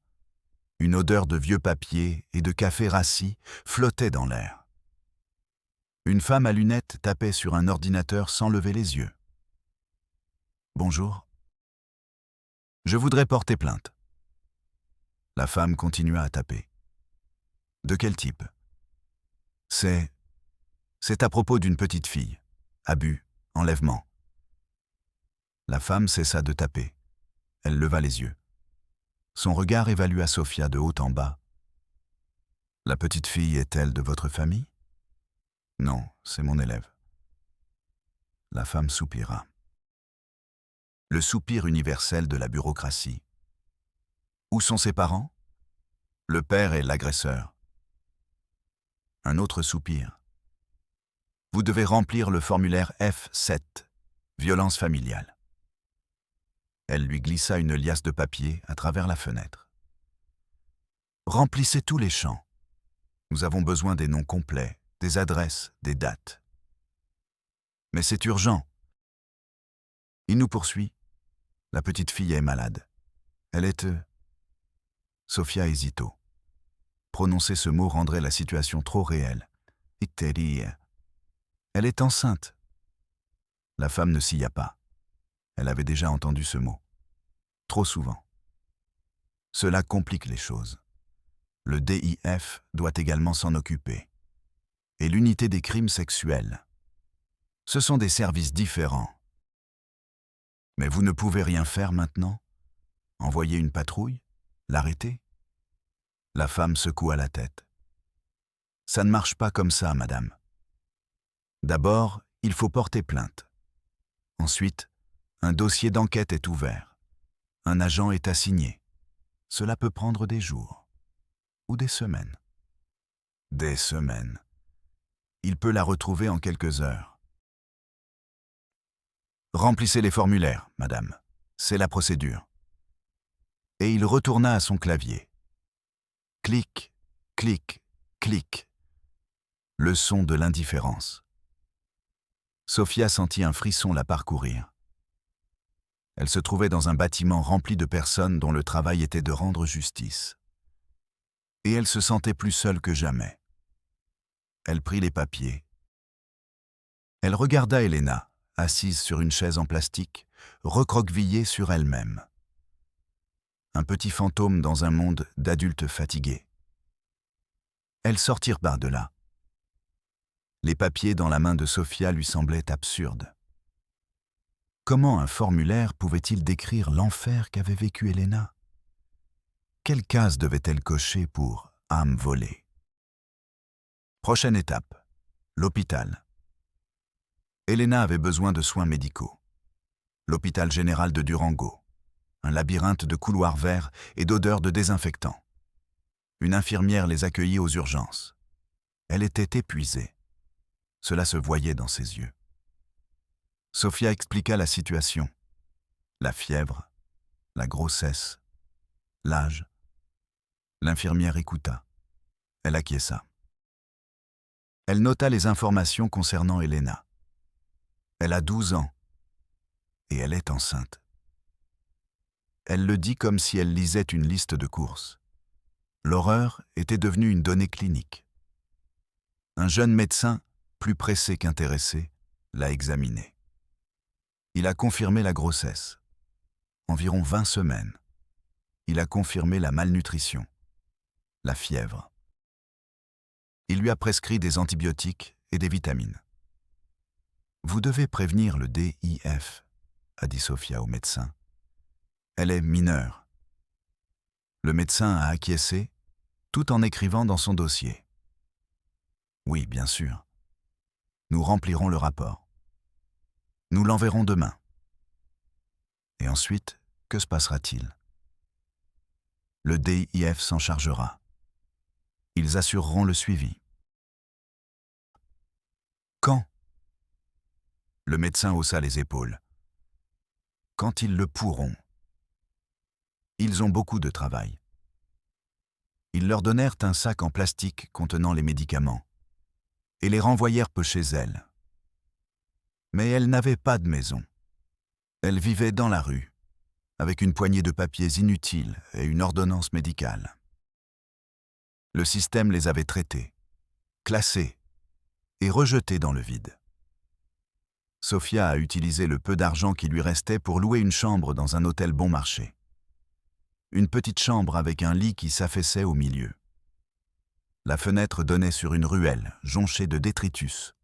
Une odeur de vieux papier et de café rassis flottait dans l'air. Une femme à lunettes tapait sur un ordinateur sans lever les yeux. « Bonjour. Je voudrais porter plainte. » La femme continua à taper. « De quel type ? » C'est à propos d'une petite fille. Abus, enlèvement. La femme cessa de taper. Elle leva les yeux. Son regard évalua Sofia de haut en bas. « La petite fille est-elle de votre famille ? » ?»« Non, c'est mon élève. » La femme soupira. Le soupir universel de la bureaucratie. Où sont ses parents ? Le père est l'agresseur. Un autre soupir. Vous devez remplir le formulaire F7, violence familiale. Elle lui glissa une liasse de papier à travers la fenêtre. Remplissez tous les champs. Nous avons besoin des noms complets, des adresses, des dates. Mais c'est urgent. Il nous poursuit. La petite fille est malade. Elle est... Sofia hésito. Prononcer ce mot rendrait la situation trop réelle. Elle est enceinte. La femme ne s'y a pas. Elle avait déjà entendu ce mot. Trop souvent. Cela complique les choses. Le DIF doit également s'en occuper. Et l'unité des crimes sexuels. Ce sont des services différents. Mais vous ne pouvez rien faire maintenant ? Envoyer une patrouille ? L'arrêter ? La femme secoua la tête. Ça ne marche pas comme ça, madame. D'abord, il faut porter plainte. Ensuite, un dossier d'enquête est ouvert. Un agent est assigné. Cela peut prendre des jours. Ou des semaines. Des semaines. Il peut la retrouver en quelques heures. Remplissez les formulaires, madame. C'est la procédure. Et il retourna à son clavier. Clic, clic, clic. Le son de l'indifférence. Sofia sentit un frisson la parcourir. Elle se trouvait dans un bâtiment rempli de personnes dont le travail était de rendre justice. Et elle se sentait plus seule que jamais. Elle prit les papiers. Elle regarda Elena, assise sur une chaise en plastique, recroquevillée sur elle-même. Un petit fantôme dans un monde d'adultes fatigués. Elles sortirent de là. Les papiers dans la main de Sofia lui semblaient absurdes. Comment un formulaire pouvait-il décrire l'enfer qu'avait vécu Elena ? Quelle case devait-elle cocher pour âme volée ? Prochaine étape, l'hôpital. Elena avait besoin de soins médicaux. L'hôpital général de Durango. Un labyrinthe de couloirs verts et d'odeurs de désinfectants. Une infirmière les accueillit aux urgences. Elle était épuisée. Cela se voyait dans ses yeux. Sofia expliqua la situation. La fièvre, la grossesse, l'âge. L'infirmière écouta. Elle acquiesça. Elle nota les informations concernant Elena. Elle a 12 ans et elle est enceinte. Elle le dit comme si elle lisait une liste de courses. L'horreur était devenue une donnée clinique. Un jeune médecin, plus pressé qu'intéressé, l'a examinée. Il a confirmé la grossesse. Environ 20 semaines. Il a confirmé la malnutrition, la fièvre. Il lui a prescrit des antibiotiques et des vitamines. Vous devez prévenir le DIF, a dit Sophia au médecin. Elle est mineure. Le médecin a acquiescé, tout en écrivant dans son dossier. Oui, bien sûr. Nous remplirons le rapport. Nous l'enverrons demain. Et ensuite, que se passera-t-il? Le DIF s'en chargera. Ils assureront le suivi. Quand? Le médecin haussa les épaules. Quand ils le pourront. Ils ont beaucoup de travail. Ils leur donnèrent un sac en plastique contenant les médicaments et les renvoyèrent peu chez elle. Mais elle n'avait pas de maison. Elle vivait dans la rue, avec une poignée de papiers inutiles et une ordonnance médicale. Le système les avait traités, classés et rejetés dans le vide. Sophia a utilisé le peu d'argent qui lui restait pour louer une chambre dans un hôtel bon marché. Une petite chambre avec un lit qui s'affaissait au milieu. La fenêtre donnait sur une ruelle jonchée de détritus.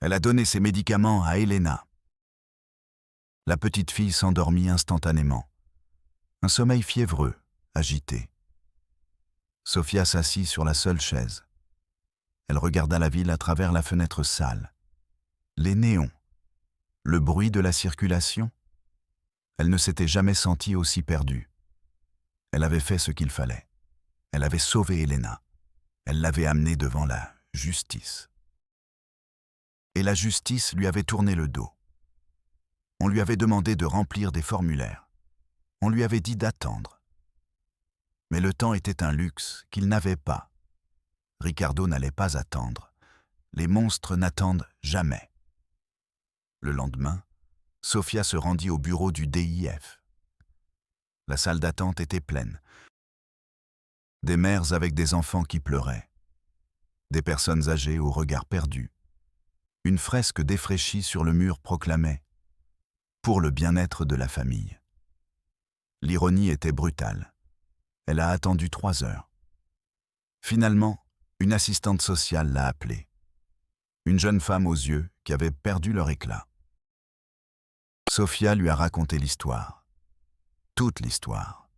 Elle a donné ses médicaments à Elena. La petite fille s'endormit instantanément. Un sommeil fiévreux, agité. Sophia s'assit sur la seule chaise. Elle regarda la ville à travers la fenêtre sale. Les néons. Le bruit de la circulation. Elle ne s'était jamais sentie aussi perdue. Elle avait fait ce qu'il fallait. Elle avait sauvé Elena. Elle l'avait amenée devant la justice. Et la justice lui avait tourné le dos. On lui avait demandé de remplir des formulaires. On lui avait dit d'attendre. Mais le temps était un luxe qu'il n'avait pas. Ricardo n'allait pas attendre. Les monstres n'attendent jamais. Le lendemain, Sophia se rendit au bureau du DIF. La salle d'attente était pleine. Des mères avec des enfants qui pleuraient. Des personnes âgées au regard perdu. Une fresque défraîchie sur le mur proclamait « Pour le bien-être de la famille ». L'ironie était brutale. Elle a attendu 3 heures. Finalement, une assistante sociale l'a appelée. Une jeune femme aux yeux qui avait perdu leur éclat. Sophia lui a raconté l'histoire. Toute l'histoire.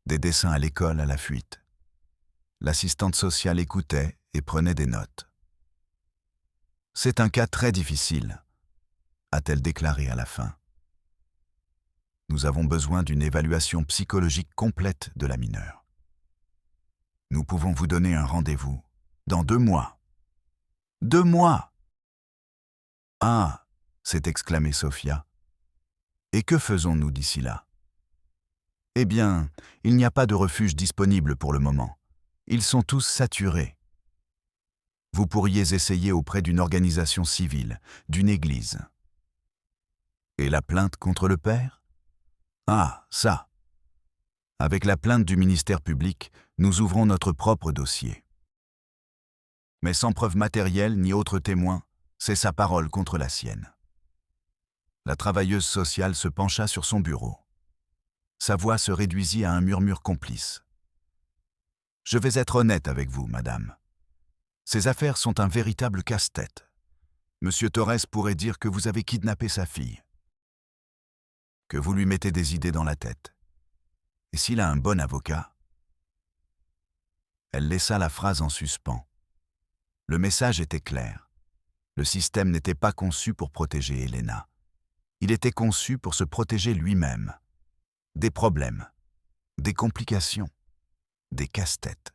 Des dessins à l'école à la fuite. L'assistante sociale écoutait et prenait des notes. « C'est un cas très difficile », a-t-elle déclaré à la fin. « Nous avons besoin d'une évaluation psychologique complète de la mineure. Nous pouvons vous donner un rendez-vous dans 2 mois. »« 2 mois !»« Ah !» s'est exclamée Sophia. « Et que faisons-nous d'ici là ?» Eh bien, il n'y a pas de refuge disponible pour le moment. Ils sont tous saturés. Vous pourriez essayer auprès d'une organisation civile, d'une église. Et la plainte contre le père? Ah, ça. Avec la plainte du ministère public, nous ouvrons notre propre dossier. Mais sans preuve matérielle ni autre témoin, c'est sa parole contre la sienne. La travailleuse sociale se pencha sur son bureau. Sa voix se réduisit à un murmure complice. « Je vais être honnête avec vous, madame. Ces affaires sont un véritable casse-tête. Monsieur Torres pourrait dire que vous avez kidnappé sa fille, que vous lui mettez des idées dans la tête. Et s'il a un bon avocat... » Elle laissa la phrase en suspens. Le message était clair. Le système n'était pas conçu pour protéger Elena. Il était conçu pour se protéger lui-même. Des problèmes, des complications, des casse-têtes.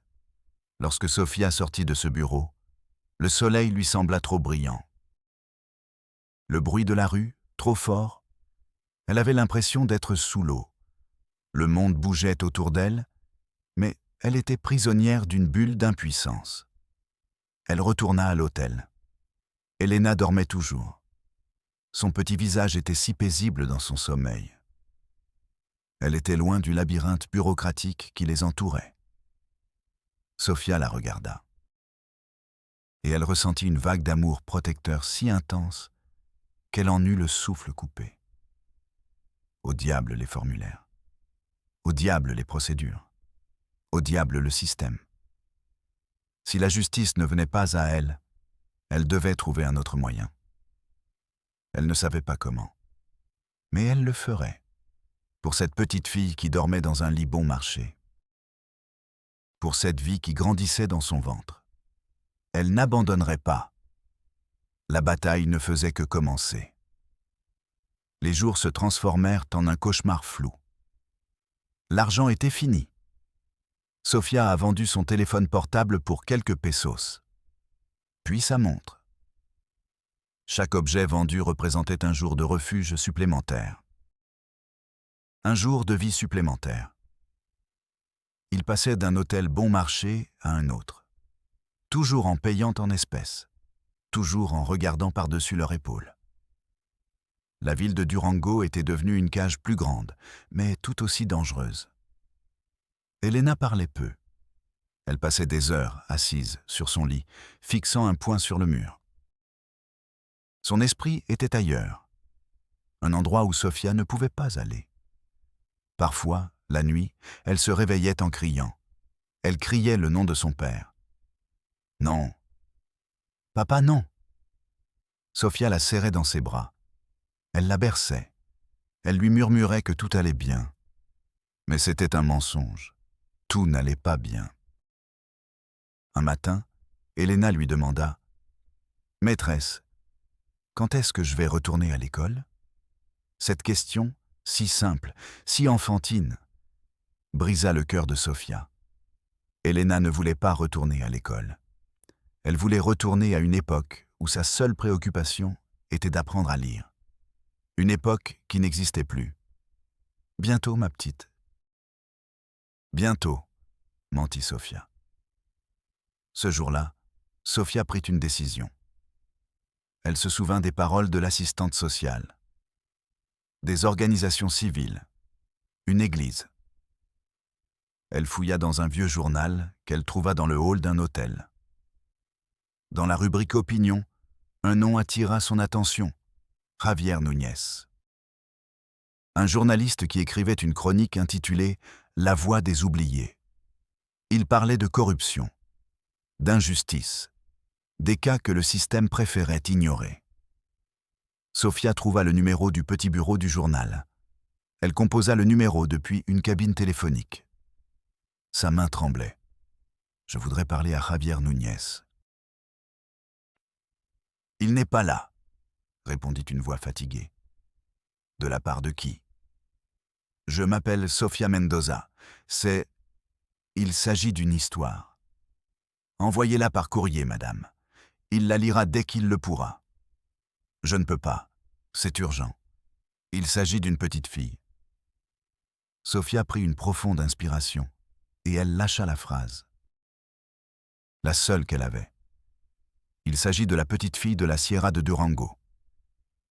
Lorsque Sophia sortit de ce bureau, le soleil lui sembla trop brillant. Le bruit de la rue, trop fort, elle avait l'impression d'être sous l'eau, Le monde bougeait autour d'elle, mais elle était prisonnière d'une bulle d'impuissance. Elle retourna à l'hôtel. Elena dormait toujours. Son petit visage était si paisible dans son sommeil. Elle était loin du labyrinthe bureaucratique qui les entourait. Sofia la regarda. Et elle ressentit une vague d'amour protecteur si intense qu'elle en eut le souffle coupé. Au diable les formulaires. Au diable les procédures. Au diable le système. Si la justice ne venait pas à elle, elle devait trouver un autre moyen. Elle ne savait pas comment. Mais elle le ferait, pour cette petite fille qui dormait dans un lit bon marché. Pour cette vie qui grandissait dans son ventre. Elle n'abandonnerait pas. La bataille ne faisait que commencer. Les jours se transformèrent en un cauchemar flou. L'argent était fini. Sofia a vendu son téléphone portable pour quelques pesos. Puis sa montre. Chaque objet vendu représentait un jour de refuge supplémentaire. Un jour de vie supplémentaire. Il passait d'un hôtel bon marché à un autre. Toujours en payant en espèces. Toujours en regardant par-dessus leur épaule. La ville de Durango était devenue une cage plus grande, mais tout aussi dangereuse. Elena parlait peu. Elle passait des heures assise sur son lit, fixant un poing sur le mur. Son esprit était ailleurs, un endroit où Sofia ne pouvait pas aller. Parfois, la nuit, elle se réveillait en criant. Elle criait le nom de son père. Non. Papa, non. Sofia la serrait dans ses bras. Elle la berçait. Elle lui murmurait que tout allait bien. Mais c'était un mensonge. Tout n'allait pas bien. Un matin, Elena lui demanda « Maîtresse, quand est-ce que je vais retourner à l'école ?» Cette question, si simple, si enfantine, brisa le cœur de Sofia. Elena ne voulait pas retourner à l'école. Elle voulait retourner à une époque où sa seule préoccupation était d'apprendre à lire. Une époque qui n'existait plus. « Bientôt, ma petite. »« Bientôt, » mentit Sofia. Ce jour-là, Sofia prit une décision. Elle se souvint des paroles de l'assistante sociale, des organisations civiles, une église. Elle fouilla dans un vieux journal qu'elle trouva dans le hall d'un hôtel. Dans la rubrique Opinion, un nom attira son attention, Javier Núñez. Un journaliste qui écrivait une chronique intitulée « La voix des oubliés ». Il parlait de corruption, d'injustice, des cas que le système préférait ignorer. Sofia trouva le numéro du petit bureau du journal. Elle composa le numéro depuis une cabine téléphonique. Sa main tremblait. « Je voudrais parler à Javier Núñez. »« Il n'est pas là, » répondit une voix fatiguée. « De la part de qui ?»« Je m'appelle Sofia Mendoza. C'est... Il s'agit d'une histoire. Envoyez-la par courrier, madame. Il la lira dès qu'il le pourra. »« Je ne peux pas. C'est urgent. Il s'agit d'une petite fille. » Sofia prit une profonde inspiration et elle lâcha la phrase. La seule qu'elle avait. Il s'agit de la petite fille de la Sierra de Durango,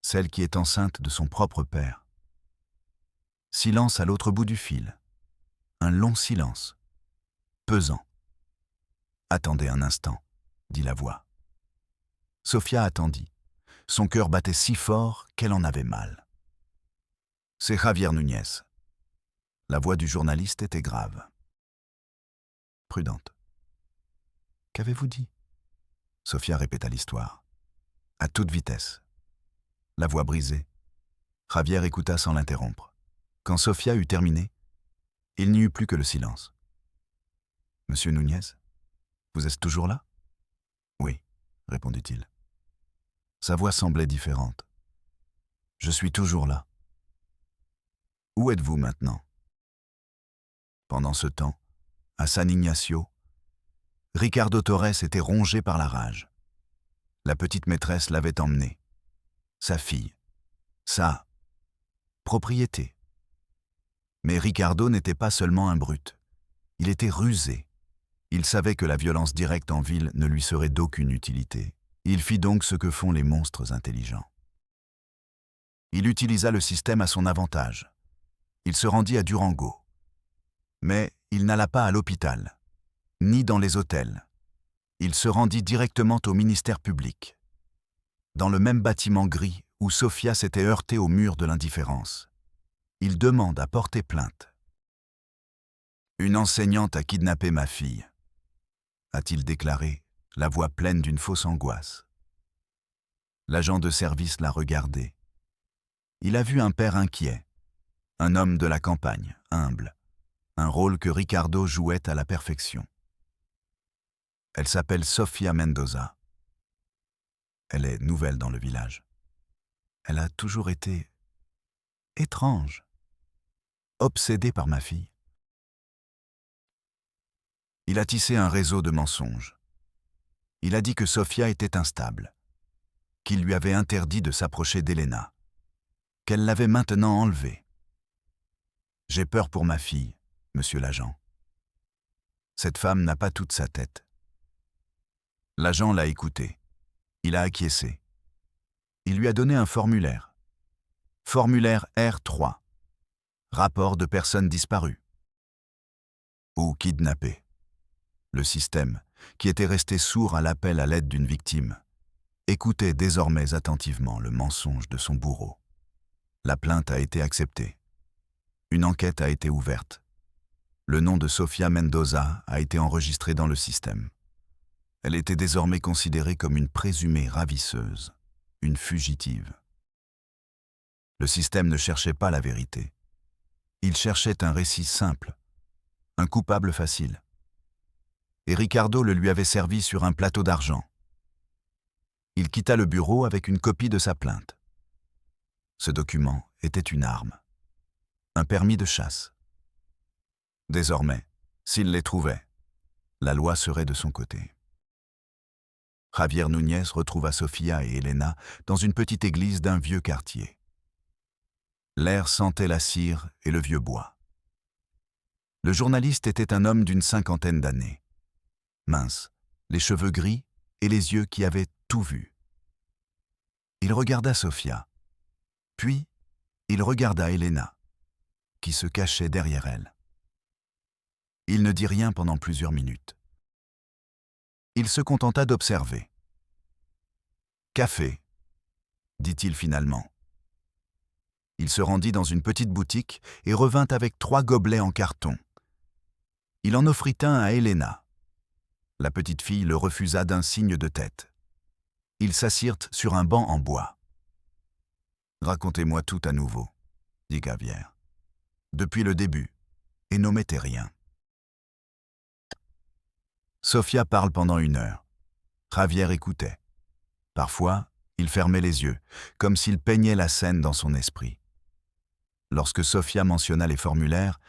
celle qui est enceinte de son propre père. Silence à l'autre bout du fil. Un long silence, pesant. « Attendez un instant, » dit la voix. Sofia attendit. Son cœur battait si fort qu'elle en avait mal. « C'est Javier Núñez. » La voix du journaliste était grave. Prudente. « Qu'avez-vous dit ?» Sofia répéta l'histoire. À toute vitesse. La voix brisée. Javier écouta sans l'interrompre. Quand Sofia eut terminé, il n'y eut plus que le silence. « Monsieur Núñez, vous êtes toujours là ?»« Oui, » répondit-il. Sa voix semblait différente. « Je suis toujours là. »« Où êtes-vous maintenant ?» Pendant ce temps, à San Ignacio, Ricardo Torres était rongé par la rage. La petite maîtresse l'avait emmené. Sa fille. Sa propriété. Mais Ricardo n'était pas seulement un brute. Il était rusé. Il savait que la violence directe en ville ne lui serait d'aucune utilité. Il fit donc ce que font les monstres intelligents. Il utilisa le système à son avantage. Il se rendit à Durango. Mais il n'alla pas à l'hôpital, ni dans les hôtels. Il se rendit directement au ministère public, dans le même bâtiment gris où Sofia s'était heurtée au mur de l'indifférence. Il demande à porter plainte. Une enseignante a kidnappé ma fille, a-t-il déclaré, la voix pleine d'une fausse angoisse. L'agent de service l'a regardé. Il a vu un père inquiet, un homme de la campagne, humble, un rôle que Ricardo jouait à la perfection. Elle s'appelle Sofia Mendoza. Elle est nouvelle dans le village. Elle a toujours été étrange, obsédée par ma fille. Il a tissé un réseau de mensonges. Il a dit que Sofia était instable, qu'il lui avait interdit de s'approcher d'Elena, qu'elle l'avait maintenant enlevée. J'ai peur pour ma fille, monsieur l'agent. Cette femme n'a pas toute sa tête. L'agent l'a écouté. Il a acquiescé. Il lui a donné un formulaire. Formulaire R3. Rapport de personnes disparues. Ou kidnappées. Le système, qui était resté sourd à l'appel à l'aide d'une victime, écoutait désormais attentivement le mensonge de son bourreau. La plainte a été acceptée. Une enquête a été ouverte. Le nom de Sofia Mendoza a été enregistré dans le système. Elle était désormais considérée comme une présumée ravisseuse, une fugitive. Le système ne cherchait pas la vérité. Il cherchait un récit simple, un coupable facile. Et Ricardo le lui avait servi sur un plateau d'argent. Il quitta le bureau avec une copie de sa plainte. Ce document était une arme, un permis de chasse. Désormais, s'il les trouvait, la loi serait de son côté. Javier Núñez retrouva Sofia et Elena dans une petite église d'un vieux quartier. L'air sentait la cire et le vieux bois. Le journaliste était un homme d'une 50aine d'années. Mince, les cheveux gris et les yeux qui avaient tout vu. Il regarda Sofia, puis il regarda Elena, qui se cachait derrière elle. Il ne dit rien pendant plusieurs minutes. Il se contenta d'observer. « Café », dit-il finalement. Il se rendit dans une petite boutique et revint avec 3 gobelets en carton. Il en offrit un à Elena. La petite fille le refusa d'un signe de tête. Ils s'assirent sur un banc en bois. « Racontez-moi tout à nouveau, » dit Javier. « Depuis le début, et n'omettez rien. » Sofia parle pendant 1 heure. Javier écoutait. Parfois, il fermait les yeux, comme s'il peignait la scène dans son esprit. Lorsque Sofia mentionna les formulaires,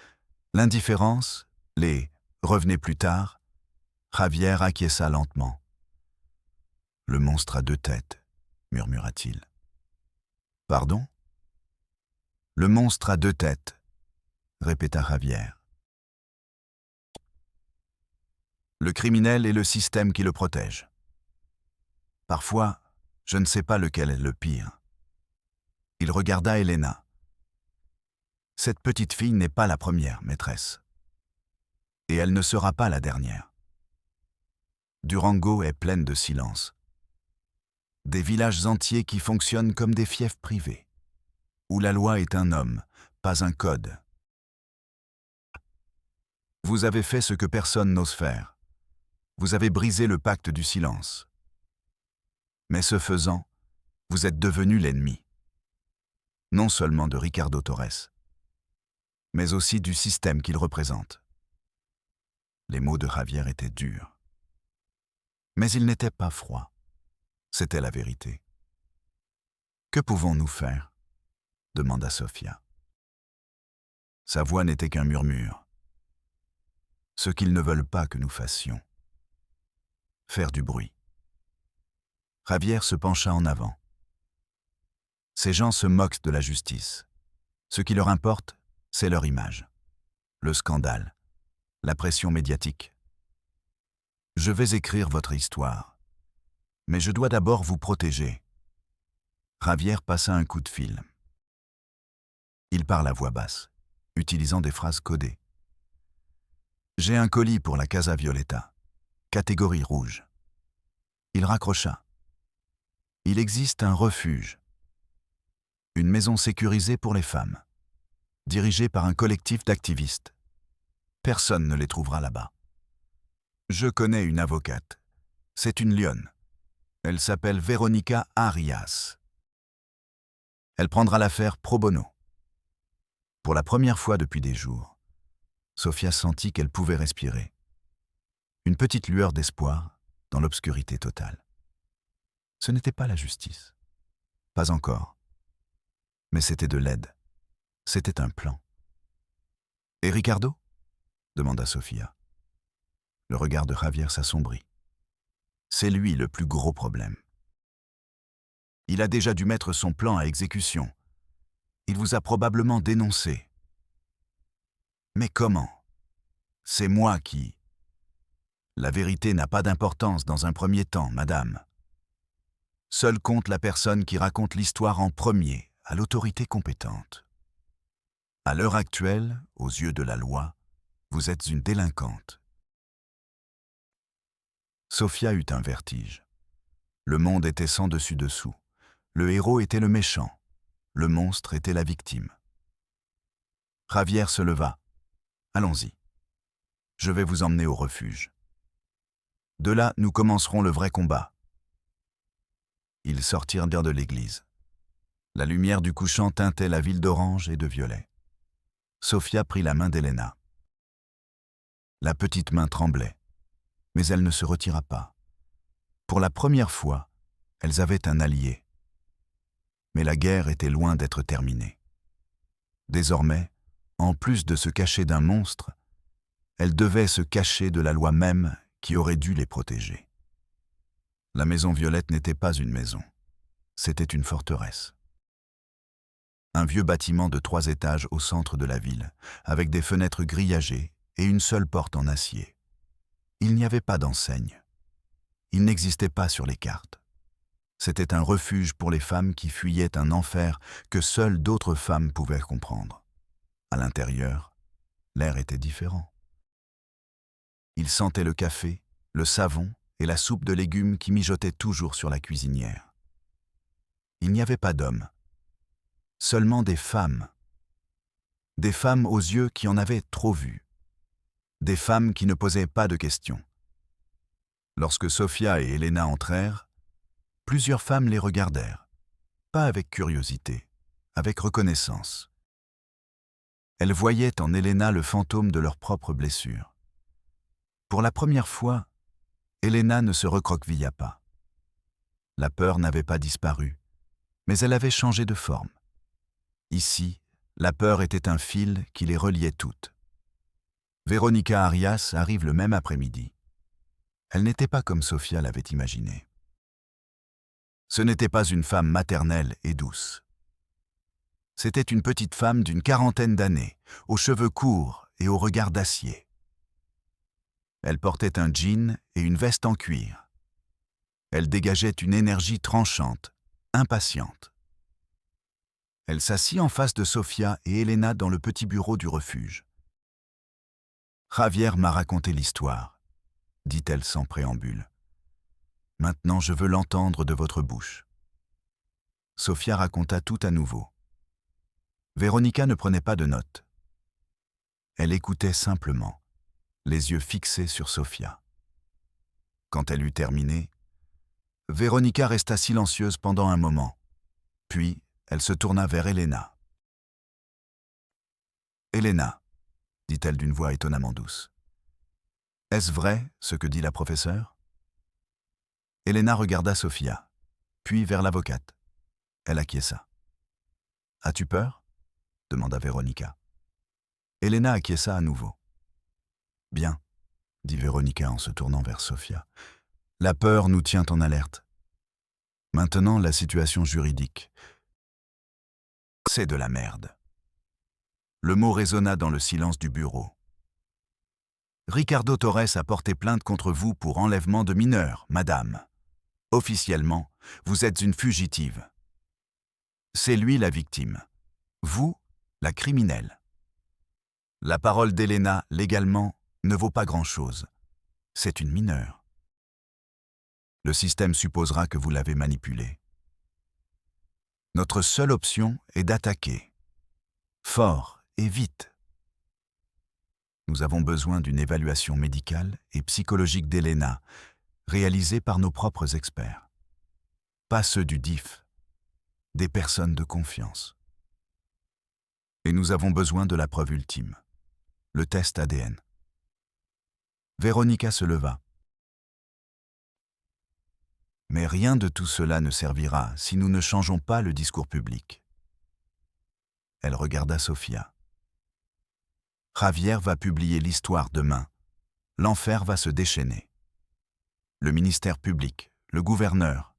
l'indifférence, les « revenez plus tard », Javier acquiesça lentement. « Le monstre a 2 têtes », murmura-t-il. « Pardon ?»« Le monstre a 2 têtes », répéta Javier. Le criminel est le système qui le protège. Parfois, je ne sais pas lequel est le pire. Il regarda Elena. Cette petite fille n'est pas la première, maîtresse. Et elle ne sera pas la dernière. Durango est pleine de silence. Des villages entiers qui fonctionnent comme des fiefs privés, où la loi est un homme, pas un code. Vous avez fait ce que personne n'ose faire. Vous avez brisé le pacte du silence. Mais ce faisant, vous êtes devenu l'ennemi. Non seulement de Ricardo Torres, mais aussi du système qu'il représente. Les mots de Javier étaient durs. Mais ils n'étaient pas froids. C'était la vérité. « Que pouvons-nous faire ?» demanda Sofia. Sa voix n'était qu'un murmure. « Ce qu'ils ne veulent pas que nous fassions. Faire du bruit. » Javier se pencha en avant. Ces gens se moquent de la justice. Ce qui leur importe, C'est leur image. Le scandale. La pression médiatique. Je vais écrire votre histoire. Mais je dois d'abord vous protéger. Javier passa un coup de fil. Il parle à voix basse, utilisant des phrases codées. J'ai un colis pour la Casa Violeta, catégorie rouge. Il raccrocha. Il existe un refuge, une maison sécurisée pour les femmes, dirigée par un collectif d'activistes. Personne ne les trouvera là-bas. Je connais une avocate. C'est une lionne. Elle s'appelle Veronica Arias. Elle prendra l'affaire pro bono. Pour la première fois depuis des jours, Sofia sentit qu'elle pouvait respirer. Une petite lueur d'espoir dans l'obscurité totale. Ce n'était pas la justice. Pas encore. Mais c'était de l'aide. C'était un plan. « Et Ricardo ?» demanda Sofia. Le regard de Javier s'assombrit. C'est lui le plus gros problème. Il a déjà dû mettre son plan à exécution. Il vous a probablement dénoncé. Mais comment? C'est moi qui... La vérité n'a pas d'importance dans un premier temps, madame. Seule compte la personne qui raconte l'histoire en premier, à l'autorité compétente. À l'heure actuelle, aux yeux de la loi, vous êtes une délinquante. Sofia eut un vertige. Le monde était sans dessus-dessous. Le héros était le méchant. Le monstre était la victime. Javier se leva. Allons-y. Je vais vous emmener au refuge. De là, nous commencerons le vrai combat. Ils sortirent de l'église. La lumière du couchant teintait la ville d'orange et de violet. Sofia prit la main d'Elena. La petite main tremblait, mais elle ne se retira pas. Pour la première fois, elles avaient un allié. Mais la guerre était loin d'être terminée. Désormais, en plus de se cacher d'un monstre, elles devaient se cacher de la loi même qui aurait dû les protéger. La maison Violette n'était pas une maison, c'était une forteresse. Un vieux bâtiment de 3 étages au centre de la ville, avec des fenêtres grillagées et une seule porte en acier. Il n'y avait pas d'enseigne. Il n'existait pas sur les cartes. C'était un refuge pour les femmes qui fuyaient un enfer que seules d'autres femmes pouvaient comprendre. À l'intérieur, l'air était différent. Il sentait le café, le savon et la soupe de légumes qui mijotaient toujours sur la cuisinière. Il n'y avait pas d'hommes, seulement des femmes. Des femmes aux yeux qui en avaient trop vu. Des femmes qui ne posaient pas de questions. Lorsque Sofia et Elena entrèrent, plusieurs femmes les regardèrent, pas avec curiosité, avec reconnaissance. Elles voyaient en Elena le fantôme de leurs propres blessures. Pour la première fois, Elena ne se recroquevilla pas. La peur n'avait pas disparu, mais elle avait changé de forme. Ici, la peur était un fil qui les reliait toutes. Veronica Arias arrive le même après-midi. Elle n'était pas comme Sofia l'avait imaginé. Ce n'était pas une femme maternelle et douce. C'était une petite femme d'une 40aine d'années, aux cheveux courts et au regard d'acier. Elle portait un jean et une veste en cuir. Elle dégageait une énergie tranchante, impatiente. Elle s'assit en face de Sofia et Elena dans le petit bureau du refuge. « Javier m'a raconté l'histoire, » dit-elle sans préambule. « Maintenant, je veux l'entendre de votre bouche. » Sofia raconta tout à nouveau. Véronica ne prenait pas de notes. Elle écoutait simplement, les yeux fixés sur Sofia. Quand elle eut terminé, Véronica resta silencieuse pendant un moment, puis elle se tourna vers Elena. « Elena, » dit-elle d'une voix étonnamment douce. « Est-ce vrai ce que dit la professeure ?» Elena regarda Sofia, puis vers l'avocate. Elle acquiesça. « As-tu peur ?» demanda Véronica. Elena acquiesça à nouveau. « Bien, » dit Véronica en se tournant vers Sofia. « La peur nous tient en alerte. Maintenant, la situation juridique. C'est de la merde. » Le mot résonna dans le silence du bureau. Ricardo Torres a porté plainte contre vous pour enlèvement de mineurs, madame. Officiellement, vous êtes une fugitive. C'est lui la victime. Vous, la criminelle. La parole d'Elena, légalement, ne vaut pas grand-chose. C'est une mineure. Le système supposera que vous l'avez manipulée. Notre seule option est d'attaquer. Fort et vite. Nous avons besoin d'une évaluation médicale et psychologique d'Elena, réalisée par nos propres experts. Pas ceux du DIF, des personnes de confiance. Et nous avons besoin de la preuve ultime, le test ADN. Véronica se leva. Mais rien de tout cela ne servira si nous ne changeons pas le discours public. Elle regarda Sofia. Javier va publier l'histoire demain. L'enfer va se déchaîner. Le ministère public, le gouverneur,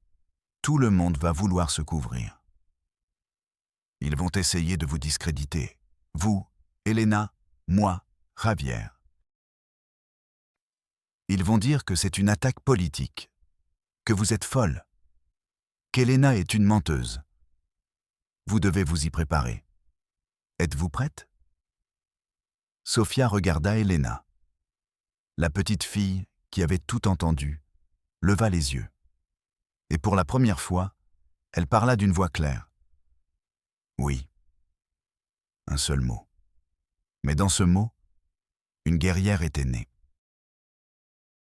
tout le monde va vouloir se couvrir. Ils vont essayer de vous discréditer. Vous, Elena, moi, Javier. Ils vont dire que c'est une attaque politique, que vous êtes folle, qu'Elena est une menteuse. Vous devez vous y préparer. Êtes-vous prête ? Sofia regarda Elena. La petite fille, qui avait tout entendu, leva les yeux. Et pour la première fois, elle parla d'une voix claire. Oui. Un seul mot. Mais dans ce mot, une guerrière était née.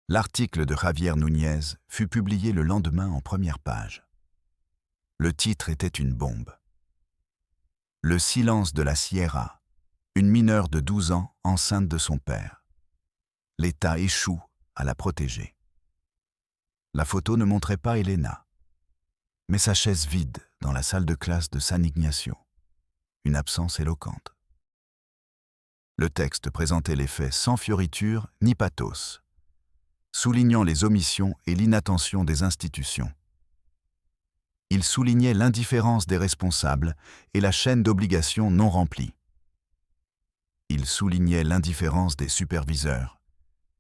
L'article de Javier Núñez fut publié le lendemain en première page. Le titre était une bombe. Le silence de la Sierra. Une mineure de 12 ans enceinte de son père. L'État échoue à la protéger. La photo ne montrait pas Elena, mais sa chaise vide dans la salle de classe de San Ignacio. Une absence éloquente. Le texte présentait les faits sans fioriture ni pathos, soulignant les omissions et l'inattention des institutions. Il soulignait l'indifférence des responsables et la chaîne d'obligations non remplie. Il soulignait l'indifférence des superviseurs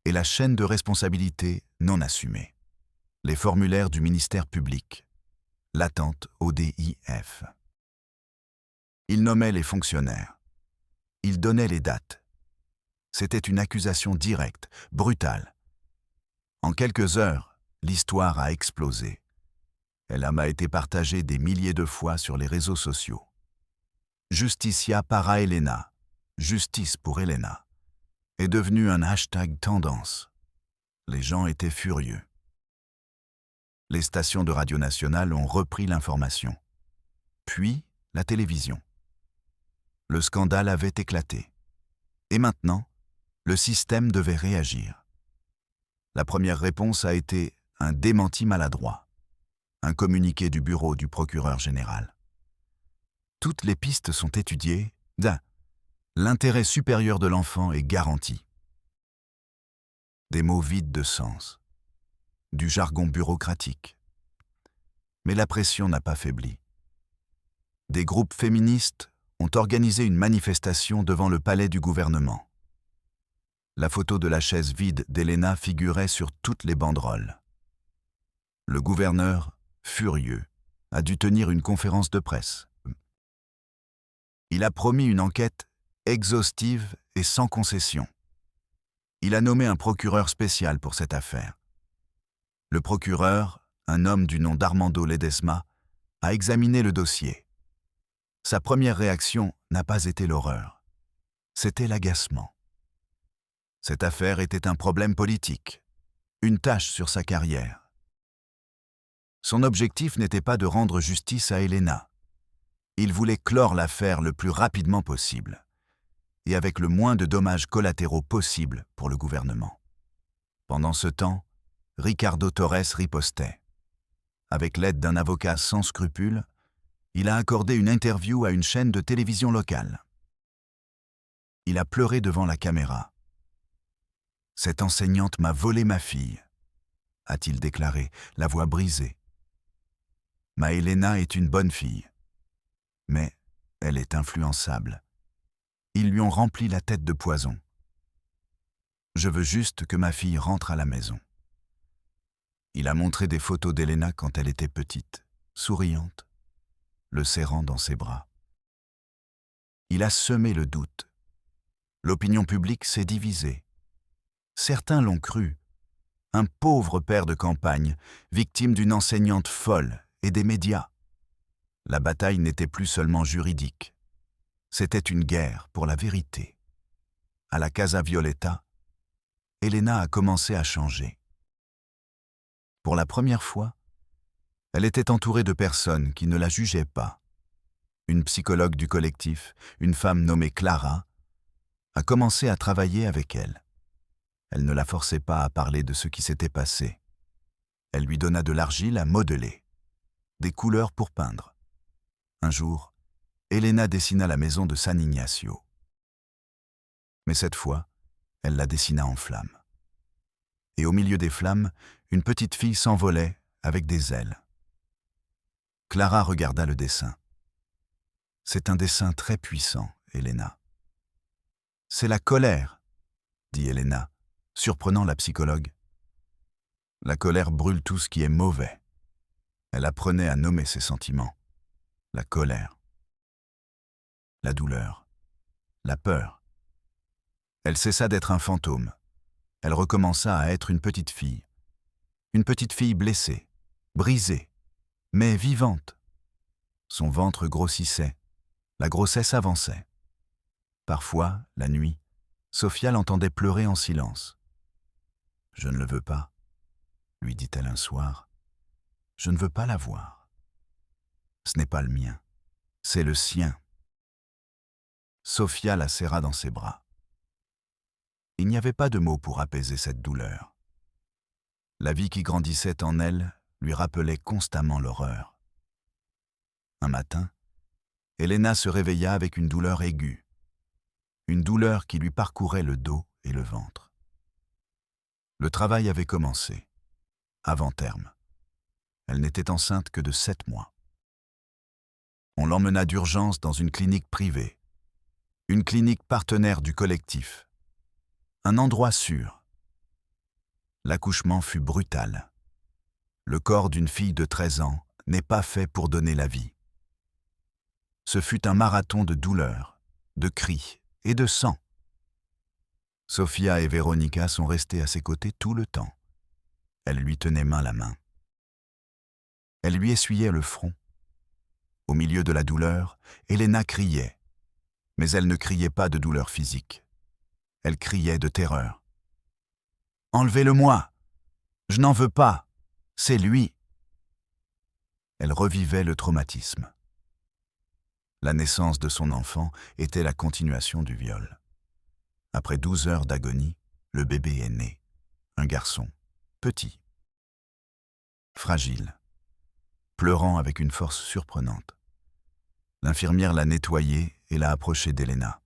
et la chaîne de responsabilité non assumée. Les formulaires du ministère public, l'attente au DIF. Il nommait les fonctionnaires. Il donnait les dates. C'était une accusation directe, brutale. En quelques heures, l'histoire a explosé. Elle m'a été partagée des milliers de fois sur les réseaux sociaux. Justicia para Elena. Justice pour Elena est devenu un hashtag tendance. Les gens étaient furieux. Les stations de radio nationale ont repris l'information. Puis, la télévision. Le scandale avait éclaté. Et maintenant, le système devait réagir. La première réponse a été un démenti maladroit, un communiqué du bureau du procureur général. Toutes les pistes sont étudiées. L'intérêt supérieur de l'enfant est garanti. Des mots vides de sens, du jargon bureaucratique. Mais la pression n'a pas faibli. Des groupes féministes ont organisé une manifestation devant le palais du gouvernement. La photo de la chaise vide d'Elena figurait sur toutes les banderoles. Le gouverneur, furieux, a dû tenir une conférence de presse. Il a promis une enquête exhaustive et sans concession. Il a nommé un procureur spécial pour cette affaire. Le procureur, un homme du nom d'Armando Ledesma, a examiné le dossier. Sa première réaction n'a pas été l'horreur. C'était l'agacement. Cette affaire était un problème politique, une tache sur sa carrière. Son objectif n'était pas de rendre justice à Elena. Il voulait clore l'affaire le plus rapidement possible, et avec le moins de dommages collatéraux possible pour le gouvernement. Pendant ce temps, Ricardo Torres ripostait. Avec l'aide d'un avocat sans scrupules, il a accordé une interview à une chaîne de télévision locale. Il a pleuré devant la caméra. « Cette enseignante m'a volé ma fille », a-t-il déclaré, la voix brisée. « Ma Elena est une bonne fille, mais elle est influençable. » Ils lui ont rempli la tête de poison. Je veux juste que ma fille rentre à la maison. Il a montré des photos d'Elena quand elle était petite, souriante, le serrant dans ses bras. Il a semé le doute. L'opinion publique s'est divisée. Certains l'ont cru. Un pauvre père de campagne, victime d'une enseignante folle et des médias. La bataille n'était plus seulement juridique. C'était une guerre pour la vérité. À la Casa Violeta, Elena a commencé à changer. Pour la première fois, elle était entourée de personnes qui ne la jugeaient pas. Une psychologue du collectif, une femme nommée Clara, a commencé à travailler avec elle. Elle ne la forçait pas à parler de ce qui s'était passé. Elle lui donna de l'argile à modeler, des couleurs pour peindre. Un jour, Elena dessina la maison de San Ignacio. Mais cette fois, elle la dessina en flammes. Et au milieu des flammes, une petite fille s'envolait avec des ailes. Clara regarda le dessin. C'est un dessin très puissant, Elena. C'est la colère, dit Elena, surprenant la psychologue. La colère brûle tout ce qui est mauvais. Elle apprenait à nommer ses sentiments. La colère, la douleur, la peur. Elle cessa d'être un fantôme. Elle recommença à être une petite fille blessée, brisée, mais vivante. Son ventre grossissait, la grossesse avançait. Parfois, la nuit, Sofia l'entendait pleurer en silence. « Je ne le veux pas », lui dit-elle un soir. « Je ne veux pas la voir. Ce n'est pas le mien, c'est le sien. » Sofia la serra dans ses bras. Il n'y avait pas de mots pour apaiser cette douleur. La vie qui grandissait en elle lui rappelait constamment l'horreur. Un matin, Elena se réveilla avec une douleur aiguë, une douleur qui lui parcourait le dos et le ventre. Le travail avait commencé, avant terme. Elle n'était enceinte que de 7 mois. On l'emmena d'urgence dans une clinique privée, une clinique partenaire du collectif, un endroit sûr. L'accouchement fut brutal. Le corps d'une fille de 13 ans n'est pas fait pour donner la vie. Ce fut un marathon de douleurs, de cris et de sang. Sofia et Veronica sont restées à ses côtés tout le temps. Elles lui tenaient main la main. Elles lui essuyaient le front. Au milieu de la douleur, Elena criait. Mais elle ne criait pas de douleur physique. Elle criait de terreur. « Enlevez-le-moi! Je n'en veux pas! C'est lui !» Elle revivait le traumatisme. La naissance de son enfant était la continuation du viol. Après 12 heures d'agonie, le bébé est né. Un garçon, petit, fragile, pleurant avec une force surprenante. L'infirmière l'a nettoyé et l'a approché d'Elena.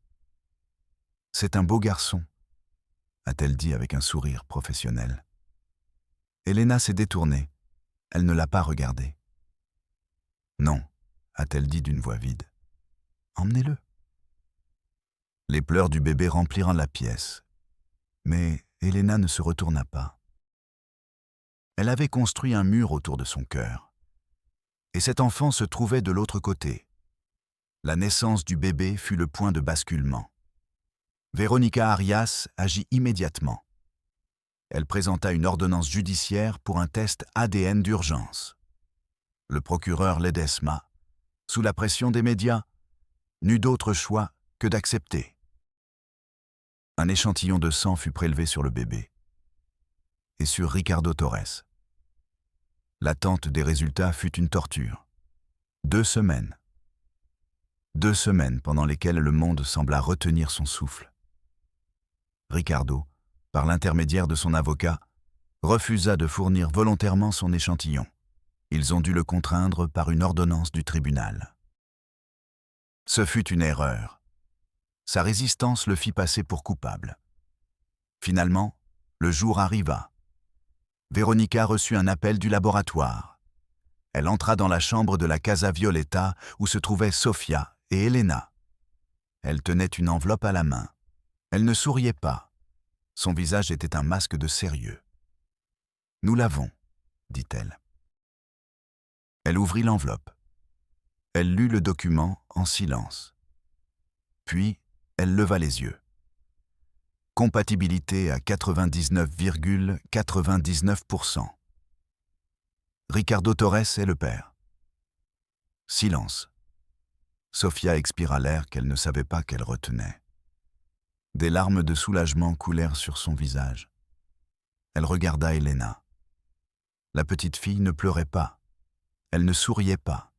« C'est un beau garçon », a-t-elle dit avec un sourire professionnel. Elena s'est détournée. Elle ne l'a pas regardé. « Non », a-t-elle dit d'une voix vide. « Emmenez-le. » Les pleurs du bébé remplirent la pièce. Mais Elena ne se retourna pas. Elle avait construit un mur autour de son cœur. Et cet enfant se trouvait de l'autre côté. La naissance du bébé fut le point de basculement. Veronica Arias agit immédiatement. Elle présenta une ordonnance judiciaire pour un test ADN d'urgence. Le procureur Ledesma, sous la pression des médias, n'eut d'autre choix que d'accepter. Un échantillon de sang fut prélevé sur le bébé et sur Ricardo Torres. L'attente des résultats fut une torture. 2 semaines. 2 semaines pendant lesquelles le monde sembla retenir son souffle. Ricardo, par l'intermédiaire de son avocat, refusa de fournir volontairement son échantillon. Ils ont dû le contraindre par une ordonnance du tribunal. Ce fut une erreur. Sa résistance le fit passer pour coupable. Finalement, le jour arriva. Veronica reçut un appel du laboratoire. Elle entra dans la chambre de la Casa Violeta où se trouvaient Sofia et Elena. Elle tenait une enveloppe à la main. Elle ne souriait pas. Son visage était un masque de sérieux. « Nous l'avons, » dit-elle. Elle ouvrit l'enveloppe. Elle lut le document en silence. Puis, elle leva les yeux. Compatibilité à 99,99%. Ricardo Torres est le père. Silence. Sofia expira l'air qu'elle ne savait pas qu'elle retenait. Des larmes de soulagement coulèrent sur son visage. Elle regarda Elena. La petite fille ne pleurait pas. Elle ne souriait pas.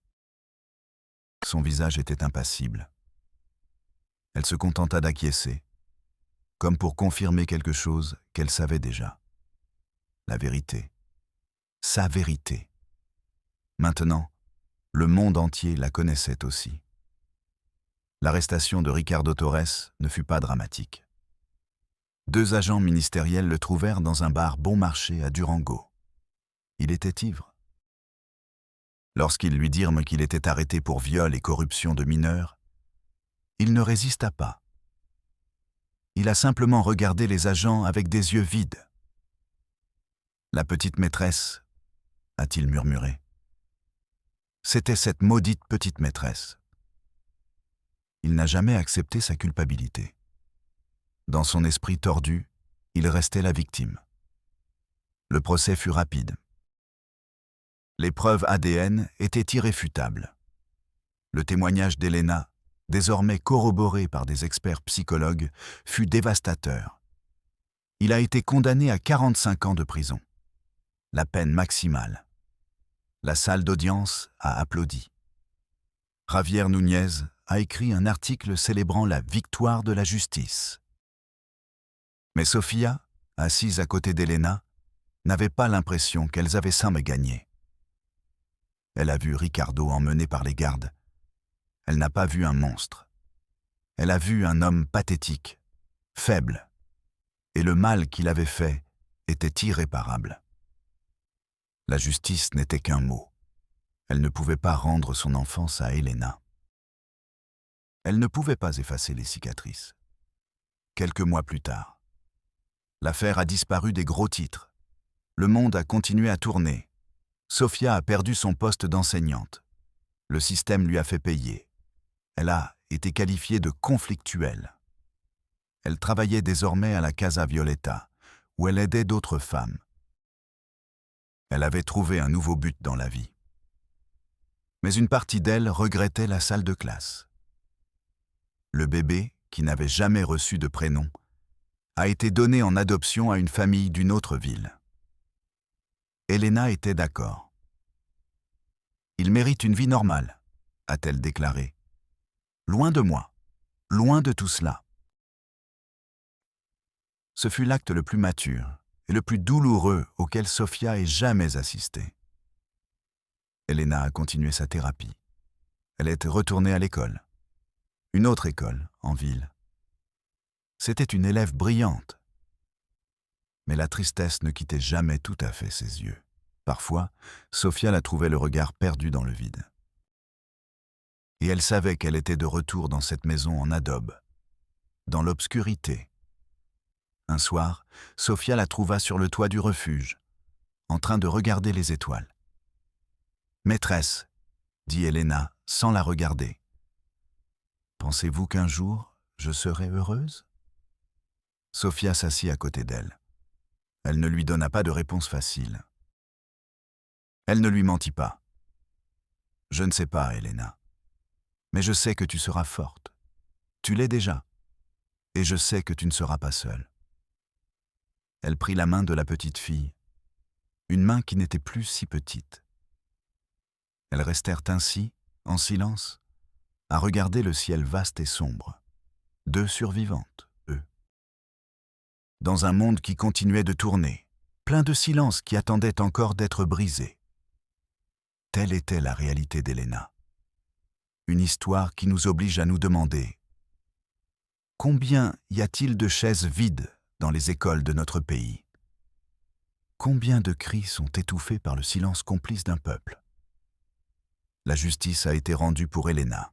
Son visage était impassible. Elle se contenta d'acquiescer, comme pour confirmer quelque chose qu'elle savait déjà. La vérité. Sa vérité. Maintenant, le monde entier la connaissait aussi. L'arrestation de Ricardo Torres ne fut pas dramatique. 2 agents ministériels le trouvèrent dans un bar bon marché à Durango. Il était ivre. Lorsqu'ils lui dirent qu'il était arrêté pour viol et corruption de mineurs, il ne résista pas. Il a simplement regardé les agents avec des yeux vides. « La petite maîtresse », a-t-il murmuré. C'était cette maudite petite maîtresse. Il n'a jamais accepté sa culpabilité. Dans son esprit tordu, il restait la victime. Le procès fut rapide. Les preuves ADN étaient irréfutables. Le témoignage d'Elena, désormais corroboré par des experts psychologues, fut dévastateur. Il a été condamné à 45 ans de prison. La peine maximale. La salle d'audience a applaudi. Javier Núñez a écrit un article célébrant la victoire de la justice. Mais Sofia, assise à côté d'Elena, n'avait pas l'impression qu'elles avaient ça mais gagné. Elle a vu Ricardo emmené par les gardes. Elle n'a pas vu un monstre. Elle a vu un homme pathétique, faible, et le mal qu'il avait fait était irréparable. La justice n'était qu'un mot. Elle ne pouvait pas rendre son enfance à Elena. Elle ne pouvait pas effacer les cicatrices. Quelques mois plus tard, l'affaire a disparu des gros titres. Le monde a continué à tourner. Sofia a perdu son poste d'enseignante. Le système lui a fait payer. Elle a été qualifiée de conflictuelle. Elle travaillait désormais à la Casa Violeta, où elle aidait d'autres femmes. Elle avait trouvé un nouveau but dans la vie. Mais une partie d'elle regrettait la salle de classe. Le bébé, qui n'avait jamais reçu de prénom, a été donné en adoption à une famille d'une autre ville. Elena était d'accord. « Il mérite une vie normale », a-t-elle déclaré. « Loin de moi, loin de tout cela. » Ce fut l'acte le plus mature et le plus douloureux auquel Sofia ait jamais assisté. Elena a continué sa thérapie. Elle était retournée à l'école. Une autre école, en ville. C'était une élève brillante. Mais la tristesse ne quittait jamais tout à fait ses yeux. Parfois, Sofia la trouvait le regard perdu dans le vide. Et elle savait qu'elle était de retour dans cette maison en adobe, dans l'obscurité. Un soir, Sofia la trouva sur le toit du refuge, en train de regarder les étoiles. « Maîtresse, » dit Elena, sans la regarder. « Pensez-vous qu'un jour, je serai heureuse ?» Sofia s'assit à côté d'elle. Elle ne lui donna pas de réponse facile. Elle ne lui mentit pas. « Je ne sais pas, Elena, mais je sais que tu seras forte. Tu l'es déjà, et je sais que tu ne seras pas seule. » Elle prit la main de la petite fille, une main qui n'était plus si petite. Elles restèrent ainsi, en silence, à regarder le ciel vaste et sombre. 2 survivantes, eux. Dans un monde qui continuait de tourner, plein de silence qui attendait encore d'être brisé. Telle était la réalité d'Elena. Une histoire qui nous oblige à nous demander « Combien y a-t-il de chaises vides dans les écoles de notre pays? Combien de cris sont étouffés par le silence complice d'un peuple? » La justice a été rendue pour Elena.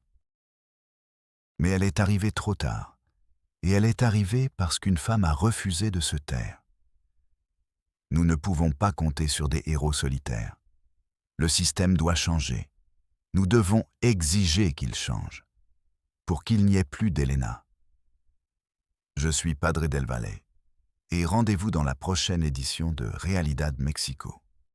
Mais elle est arrivée trop tard. Et elle est arrivée parce qu'une femme a refusé de se taire. Nous ne pouvons pas compter sur des héros solitaires. Le système doit changer. Nous devons exiger qu'il change, pour qu'il n'y ait plus d'Elena. Je suis Padre del Valle, et rendez-vous dans la prochaine édition de Realidad Mexico.